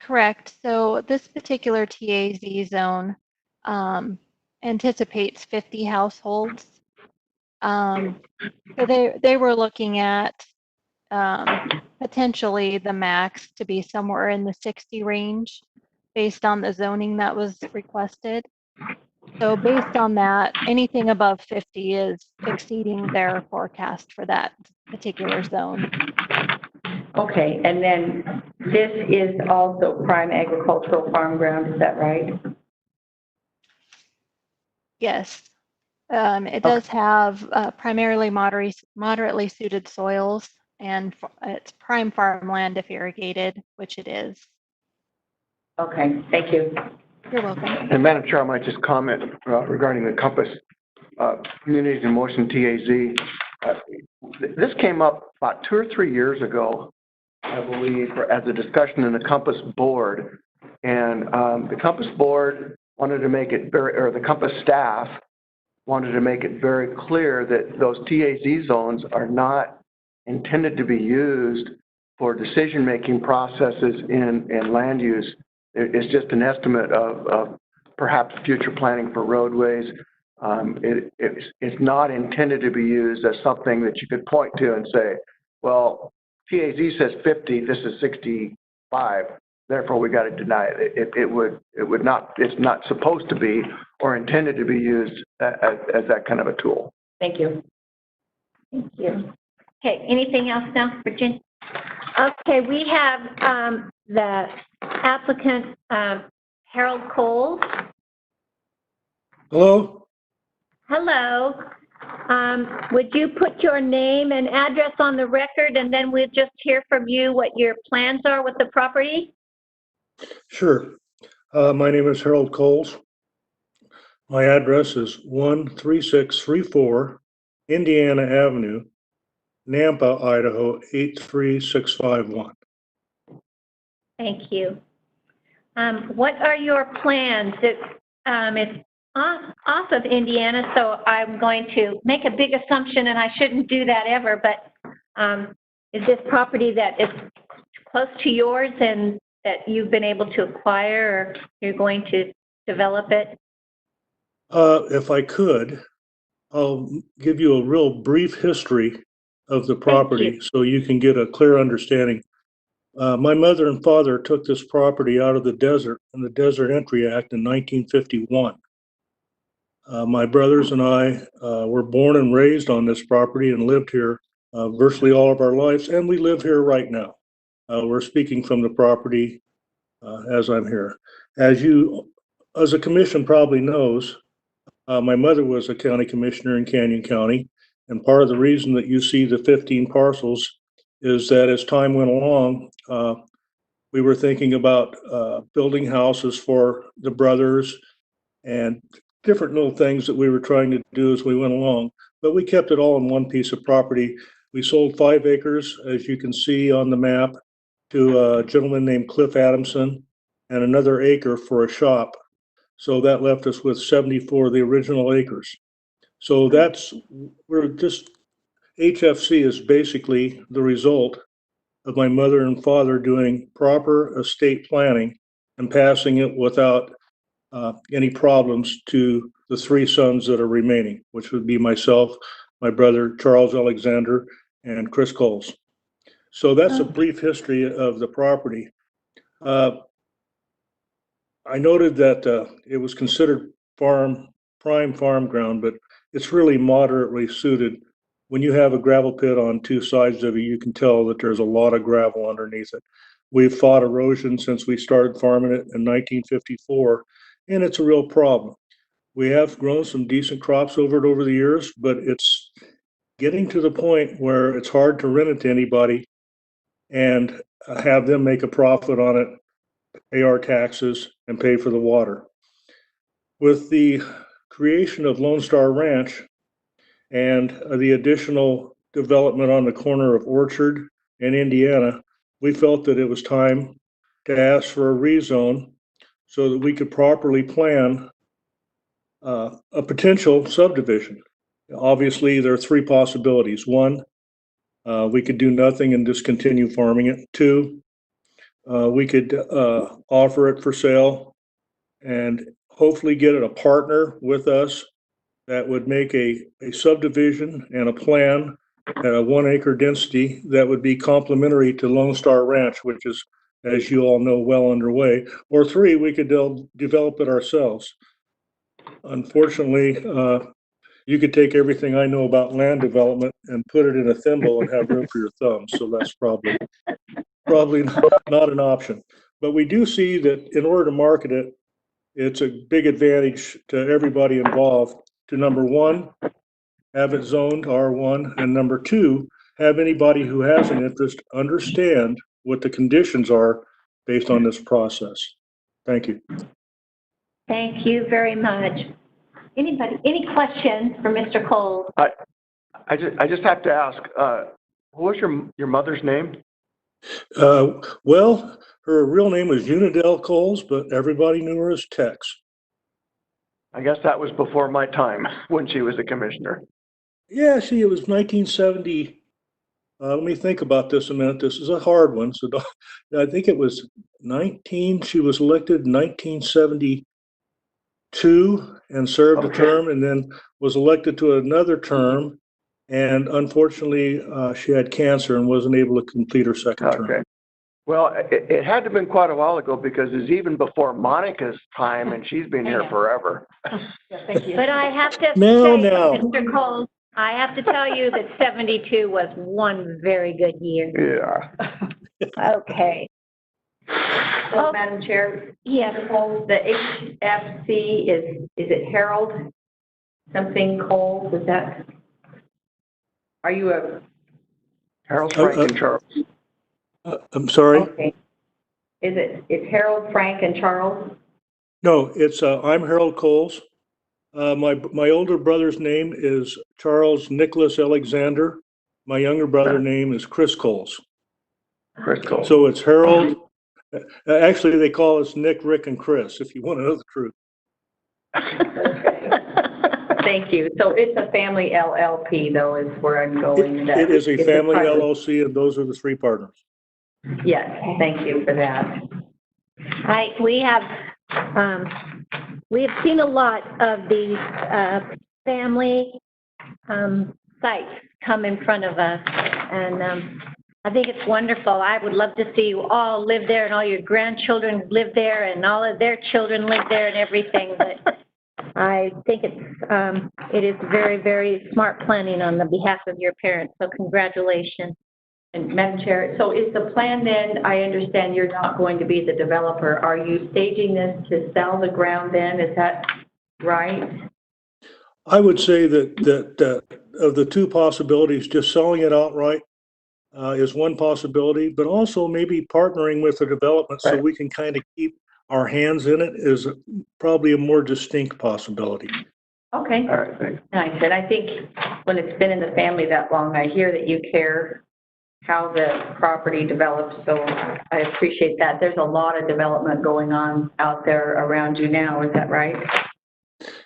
Correct. So this particular TAZ zone anticipates 50 households. So they were looking at potentially the max to be somewhere in the 60 range based on the zoning that was requested. So based on that, anything above 50 is exceeding their forecast for that particular zone. Okay, and then this is also prime agricultural farm ground, is that right? Yes. It does have primarily moderately suited soils, and it's prime farmland if irrigated, which it is. Okay, thank you. You're welcome. And Madam Chair, I might just comment regarding the Compass Communities in Motion TAZ. This came up about 2 or 3 years ago, I believe, as a discussion in the Compass board. And the Compass board wanted to make it or the Compass staff wanted to make it very clear that those TAZ zones are not intended to be used for decision-making processes in land use. It's just an estimate of perhaps future planning for roadways. It's not intended to be used as something that you could point to and say, well, TAZ says 50, this is 65, therefore we got to deny it. It would not, it's not supposed to be or intended to be used as that kind of a tool. Thank you. Thank you. Okay, anything else now, Virginia? Okay, we have the applicant, Harold Cole. Hello? Hello. Would you put your name and address on the record, and then we'll just hear from you what your plans are with the property? Sure. My name is Harold Coles. My address is 13634 Indiana Avenue, Nampa, Idaho 83651. Thank you. What are your plans? It's off of Indiana, so I'm going to make a big assumption, and I shouldn't do that ever, but is this property that is close to yours and that you've been able to acquire, or you're going to develop it? If I could, I'll give you a real brief history of the property so you can get a clear understanding. My mother and father took this property out of the desert in the Desert Entry Act in 1951. My brothers and I were born and raised on this property and lived here virtually all of our lives, and we live here right now. We're speaking from the property as I'm here. As a commission probably knows, my mother was a county commissioner in Canyon County, and part of the reason that you see the 15 parcels is that as time went along, we were thinking about building houses for the brothers and different little things that we were trying to do as we went along, but we kept it all in one piece of property. We sold 5 acres, as you can see on the map, to a gentleman named Cliff Adamson, and another acre for a shop. So that left us with 74 of the original acres. So HFC is basically the result of my mother and father doing proper estate planning and passing it without any problems to the 3 sons that are remaining, which would be myself, my brother Charles Alexander, and Chris Coles. So that's a brief history of the property. I noted that it was considered prime farm ground, but it's really moderately suited. When you have a gravel pit on 2 sides of it, you can tell that there's a lot of gravel underneath it. We've fought erosion since we started farming it in 1954, and it's a real problem. We have grown some decent crops over the years, but it's getting to the point where it's hard to rent it to anybody and have them make a profit on it, pay our taxes, and pay for the water. With the creation of Lone Star Ranch and the additional development on the corner of Orchard and Indiana, we felt that it was time to ask for a rezone so that we could properly plan a potential subdivision. Obviously, there are 3 possibilities. 1, we could do nothing and just continue farming it. 2, we could offer it for sale and hopefully get a partner with us that would make a subdivision and a plan at a 1 acre density that would be complementary to Lone Star Ranch, which is, as you all know, well underway. Or 3, we could develop it ourselves. Unfortunately, you could take everything I know about land development and put it in a thimble and have room for your thumbs. So that's probably not an option. But we do see that in order to market it, it's a big advantage to everybody involved to, number 1, have it zoned R1, and number 2, have anybody who has an interest understand what the conditions are based on this process. Thank you. Thank you very much. Anybody, any questions for Mr. Coles? I just have to ask, what was your mother's name? Well, her real name was Unadell Coles, but everybody knew her as Tex. I guess that was before my time when she was the commissioner. Yeah, see, it was 1970. Let me think about this a minute. This is a hard one. So I think it was she was elected in 1972 and served a term, and then was elected to another term. And unfortunately, she had cancer and wasn't able to complete her second term. Well, it had to have been quite a while ago because it's even before Monica's time, and she's been here forever. Thank you. But I have to say, Mr. Coles, I have to tell you that 72 was one very good year. Yeah. Okay. So, Madam Chair, yes. The HFC is it Harold something Coles? Is that? Are you a, Harold, Frank, and Charles. I'm sorry? okay. It's Harold, Frank, and Charles? No, it's, I'm Harold Coles. My older brother's name is Charles Nicholas Alexander. My younger brother name is Chris Coles. Chris Coles. So it's Harold. Actually, they call us Nick, Rick, and Chris, if you want to know the truth. Thank you. So it's a family LLP, though, is where I'm going. It is a It's family private- LLC, and those are the three partners. Yes, thank you for that. We have seen a lot of these family sites come in front of us, and I think it's wonderful. I would love to see you all live there, and all your grandchildren live there, and all of their children live there, and everything. But I think it is very, very smart planning on the behalf of your parents. So congratulations. And Madam Chair, so is the plan then, I understand you're not going to be the developer. Are you staging this to sell the ground then? Is that right? I would say that of the two possibilities, just selling it outright is one possibility, but also maybe partnering with the development so we can kind of keep our hands in it is probably a more distinct possibility. Okay. All right, thanks. Nice. And I think when it's been in the family that long, I hear that you care how the property develops, so I appreciate that. There's a lot of development going on out there around you now, is that right?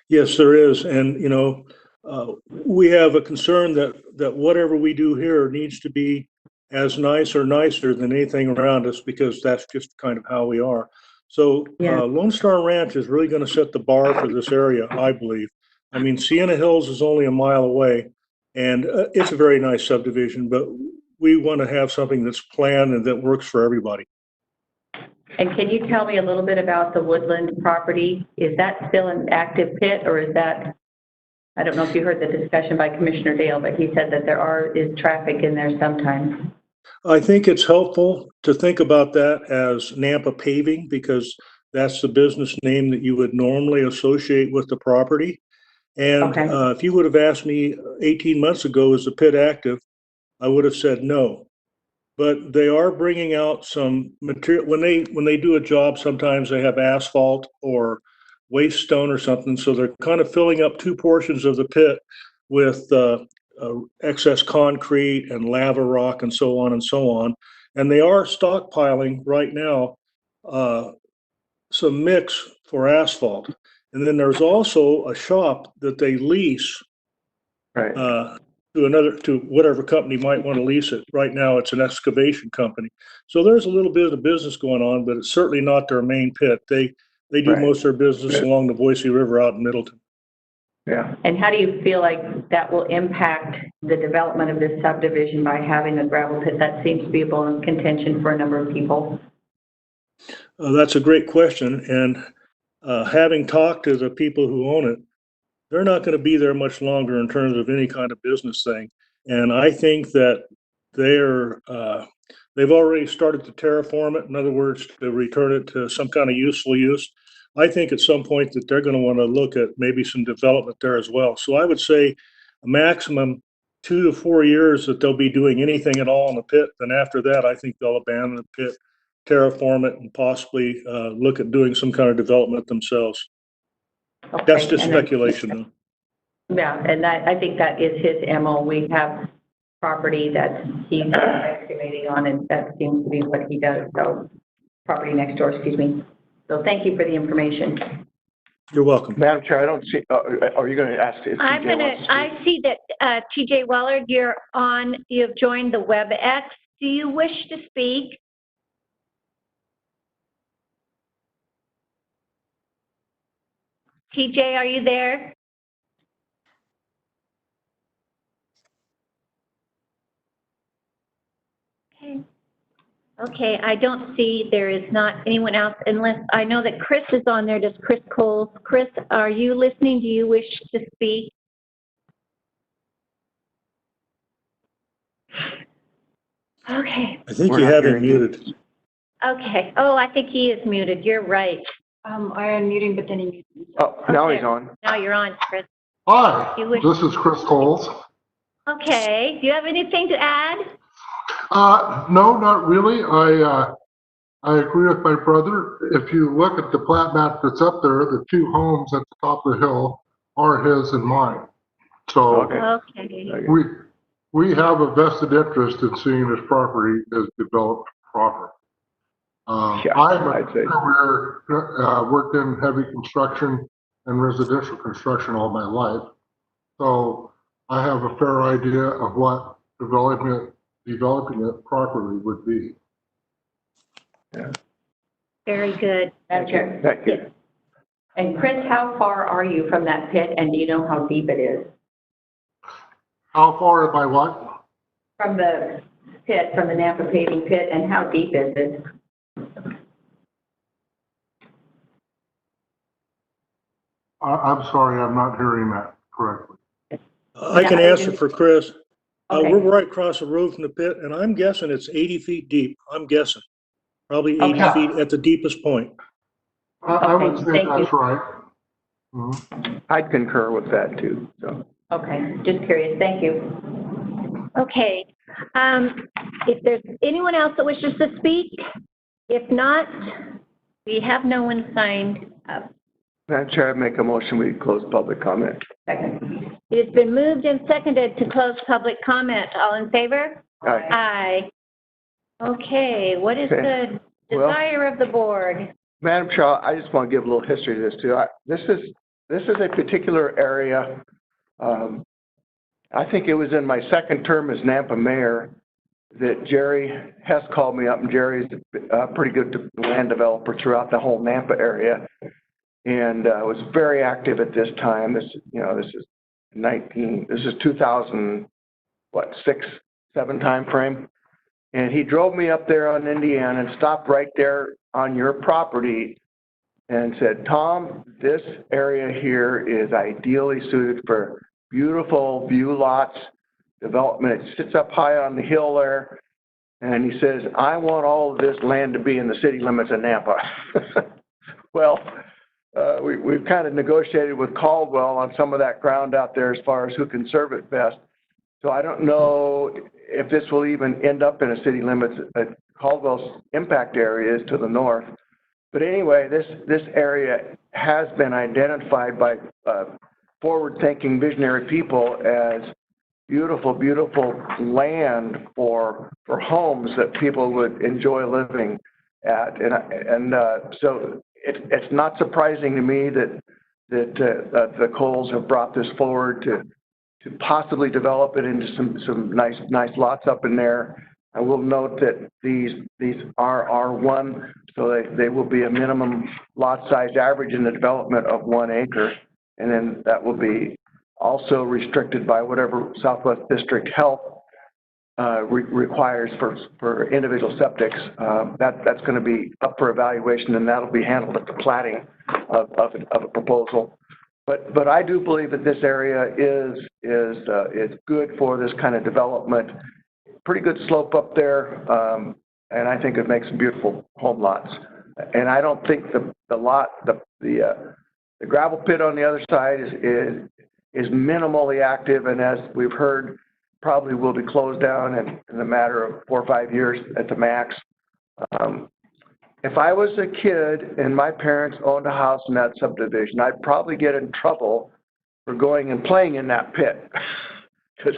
Yes, there is. And, you know, we have a concern that whatever we do here needs to be as nice or nicer than anything around us, because that's just kind of how we are. So Lone Star Ranch is really going to set the bar for this area, I believe. I mean, Sienna Hills is only a mile away, and it's a very nice subdivision, but we want to have something that's planned and that works for everybody. And can you tell me a little bit about the Woodland property? Is that still an active pit, or is that, I don't know if you heard the discussion by Commissioner Dale, but he said that is traffic in there sometimes. I think it's helpful to think about that as Nampa Paving, because that's the business name that you would normally associate with the property. And if you would have asked me 18 months ago, is the pit active, I would have said no. But they are bringing out some material. When they do a job, sometimes they have asphalt or waste stone or something. So they're kind of filling up two portions of the pit with excess concrete and lava rock and so on and so on. And they are stockpiling right now some mix for asphalt. And then there's also a shop that they lease to whatever company might want to lease it. Right now, it's an excavation company. So there's a little bit of business going on, but it's certainly not their main pit. They do most of their business along the Boise River out in Middleton. Yeah. And how do you feel like that will impact the development of this subdivision by having a gravel pit? That seems to be a bone of contention for a number of people. That's a great question. And having talked to the people who own it, they're not going to be there much longer in terms of any kind of business thing. And I think that they've already started to terraform it. In other words, to return it to some kind of useful use. I think at some point that they're going to want to look at maybe some development there as well. So I would say a maximum 2 to 4 years that they'll be doing anything at all in the pit. Then after that, I think they'll abandon the pit, terraform it, and possibly look at doing some kind of development themselves. Okay. That's just speculation, though. Yeah, and I think that is his MO. We have property that he's excavating on, and that seems to be what he does. So, property next door, excuse me. So thank you for the information. You're welcome. Madam Chair, I don't see, are you going to ask if I see that TJ Weller, you've joined the WebEx. Do you wish to speak? TJ, are you there? Okay. Okay, I don't see there is not anyone else unless I know that Chris is on there. Does Chris Coles? Chris, are you listening? Do you wish to speak? Okay. I think you have him muted. Okay. Oh, I think he is muted. You're right. I am muting, but then he muted. Oh, now he's on. Now you're on, Chris. Hi, You wish- this is Chris Coles. Okay, do you have anything to add? No, not really. I agree with my brother. If you look at the plat map that's up there, the two homes at the top of the hill are his and mine. So Okay. we have a vested interest in seeing this property is developed proper. I'm a career, worked in heavy construction and residential construction all my life. So I have a fair idea of what developing it properly would be. Yeah. Very good. Thank you. And Chris, how far are you from that pit, and do you know how deep it is? How far am I what? From the pit, from the Nampa paving pit, and how deep is it? I'm sorry, I'm not hearing that correctly. I can answer for Chris. We're right across the road from the pit, and I'm guessing it's 80 feet deep. I'm guessing. Probably 80 feet at the deepest point. I would say that's right. I'd concur with that too. So. Okay, just curious. Thank you. Okay. If there's anyone else that wishes to speak, if not, we have no one signed up. Madam Chair, I make a motion, we close public comment. Second. It has been moved and seconded to close public comment. All in favor? Aye. Aye. Okay, what is the desire of the board? Madam Chair, I just want to give a little history to this too. This is a particular area. I think it was in my second term as Nampa mayor that Jerry Hess called me up, and Jerry's a pretty good land developer throughout the whole Nampa area, and was very active at this time. This is 2006, 7 time frame, and he drove me up there on Indiana and stopped right there on your property and said, Tom, this area here is ideally suited for beautiful view lots development. It sits up high on the hill there. And he says, I want all of this land to be in the city limits of Nampa. Well, we've kind of negotiated with Caldwell on some of that ground out there as far as who can serve it best. So I don't know if this will even end up in a city limits. Caldwell's impact area is to the north. But anyway, this area has been identified by forward-thinking visionary people as beautiful, beautiful land for homes that people would enjoy living at. So it's not surprising to me that the Coles have brought this forward to possibly develop it into some nice lots up in there. I will note that these are R1, so they will be a minimum lot size average in the development of 1 acre. And then that will be also restricted by whatever Southwest District Health requires for individual septics. That's going to be up for evaluation, and that'll be handled at the platting of a proposal. But I do believe that this area is good for this kind of development. Pretty good slope up there, and I think it makes beautiful home lots. And I don't think the gravel pit on the other side is minimally active, and as we've heard, probably will be closed down in a matter of 4 or 5 years at the max. If I was a kid and my parents owned a house in that subdivision, I'd probably get in trouble for going and playing in that pit, because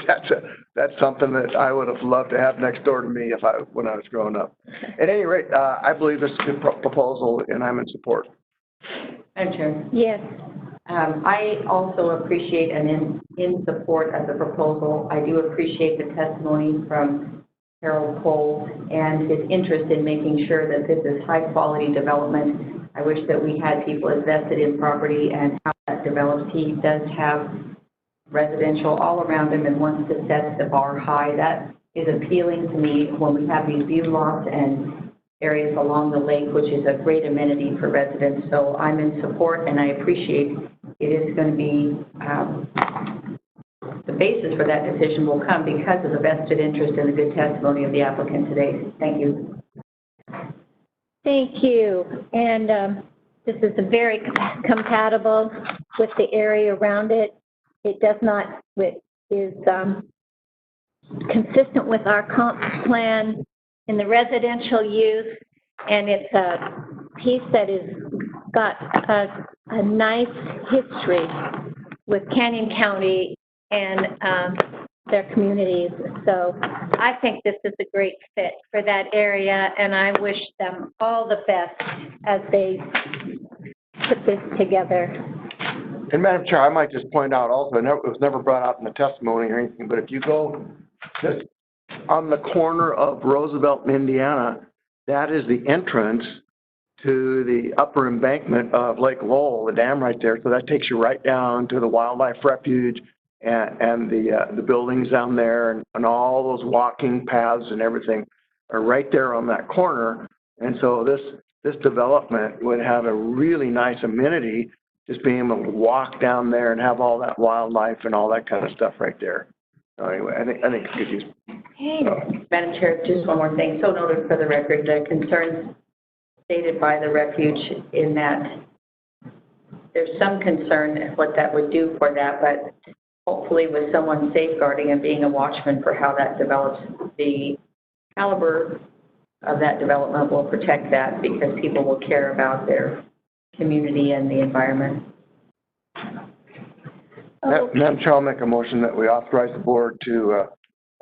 that's something that I would have loved to have next door to me when I was growing up. At any rate, I believe this is a good proposal, and I'm in support. Madam Chair. Yes. I also appreciate and in support of the proposal. I do appreciate the testimony from Harold Cole and his interest in making sure that this is high quality development. I wish that we had people invested in property and how that develops. He does have residential all around him and wants to set the bar high. That is appealing to me when we have these view lots and areas along the lake, which is a great amenity for residents. So I'm in support, and I appreciate it is going to be the basis for that decision will come because of the vested interest and the good testimony of the applicant today. Thank you. Thank you. And this is very compatible with the area around it. It does not, it is consistent with our comp plan in the residential use, and it's a piece that is got a nice history with Canyon County and their communities. So I think this is a great fit for that area, and I wish them all the best as they put this together. And Madam Chair, I might just point out also, it was never brought out in the testimony or anything, but if you go just on the corner of Roosevelt and Indiana, that is the entrance to the upper embankment of Lake Lowell, the dam right there. So that takes you right down to the wildlife refuge and the buildings down there, and all those walking paths and everything are right there on that corner. And so this development would have a really nice amenity, just being able to walk down there and have all that wildlife and all that kind of stuff right there. So anyway, I think it could use. Madam Chair, just one more thing. So noted for the record, the concerns stated by the refuge in that there's some concern at what that would do for that, but hopefully with someone safeguarding and being a watchman for how that develops, the caliber of that development will protect that because people will care about their community and the environment. Madam Chair, I'll make a motion that we authorize the board to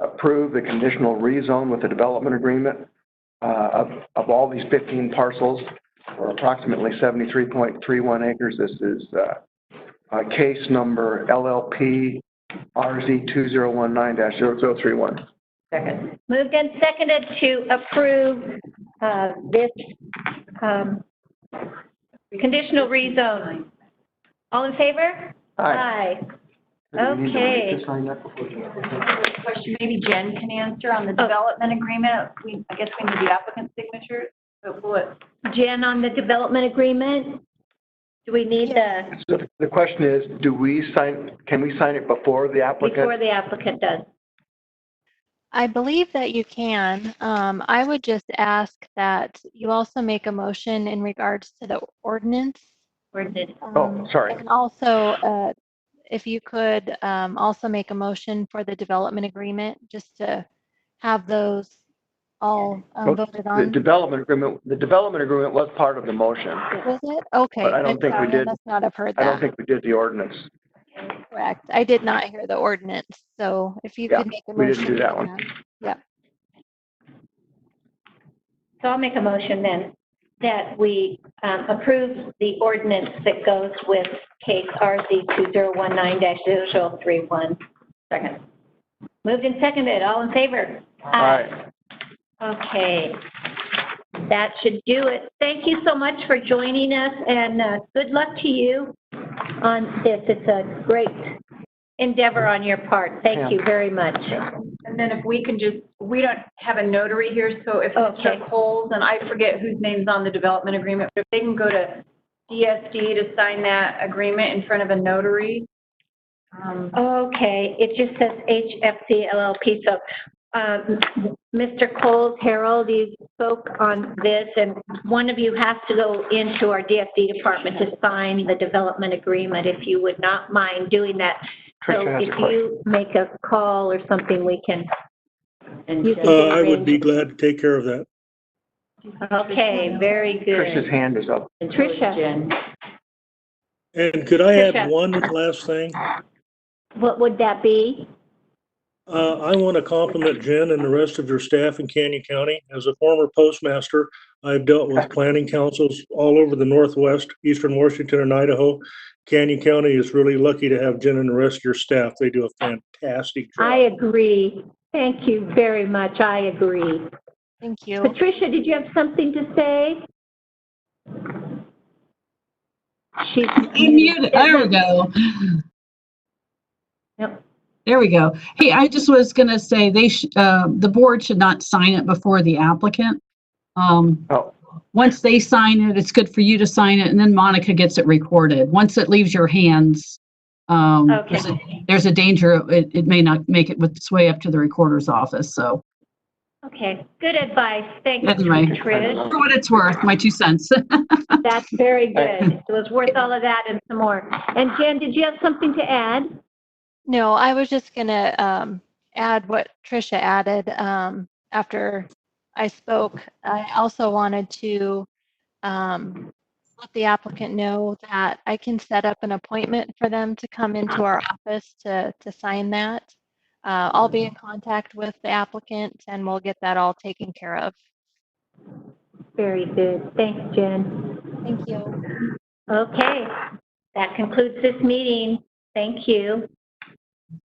approve the conditional rezone with the development agreement of all these 15 parcels for approximately 73.31 acres. This is case number LLP RZ 2019-0031. Second. Moved and seconded to approve this conditional rezone. All in favor? Aye. Okay. Question maybe Jen can answer on the development agreement. I guess we need the applicant's signature. But what? Jen, on the development agreement, do we need So the question is, can we sign it before the applicant? before the applicant does? I believe that you can. I would just ask that you also make a motion in regards to the ordinance. Sorry. And also, if you could also make a motion for the development agreement, just to have those all voted on. The development agreement was part of the motion. Was it? Okay. But I don't think we did. I must not have heard that. I don't think we did the ordinance. Correct. I did not hear the ordinance. So if you could make a motion. We didn't do that one. Yeah. So I'll make a motion then that we approve the ordinance that goes with case RZ 2019-0031. Second. Moved and seconded. All in favor? Aye. Okay. That should do it. Thank you so much for joining us, and good luck to you on this. It's a great endeavor on your part. Thank you very much. And then if we can just, we don't have a notary here, so if Mr. Coles, and I forget whose name's on the development agreement, but if they can go to DSD to sign that agreement in front of a notary. Okay, it just says HFC LLP. So Mr. Coles, Harold, you spoke on this, and one of you has to go into our DSD department to sign the development agreement, if you would not mind doing that. So if you make a call or something, we can. I would be glad to take care of that. Okay, very good. Tricia's hand is up. Tricia. And could I add one last thing? What would that be? I want to compliment Jen and the rest of your staff in Canyon County. As a former postmaster, I've dealt with planning councils all over the Northwest, Eastern Washington, and Idaho. Canyon County is really lucky to have Jen and the rest of your staff. They do a fantastic job. I agree. Thank you very much. I agree. Thank you. Patricia, did you have something to say? She's muted. There we go. Yep. There we go. Hey, I just was going to say the board should not sign it before the applicant. Once they sign it, it's good for you to sign it, and then Monica gets it recorded. Once it leaves your hands, there's a danger it may not make its way up to the recorder's office. So. Okay, good advice. Thank you, Anyway, Trish. for what it's worth, my 2 cents. That's very good. It was worth all of that and some more. And Jen, did you have something to add? No, I was just going to add what Tricia added after I spoke. I also wanted to let the applicant know that I can set up an appointment for them to come into our office to sign that. I'll be in contact with the applicant and we'll get that all taken care of. Very good. Thanks, Jen. Thank you. Okay, that concludes this meeting. Thank you.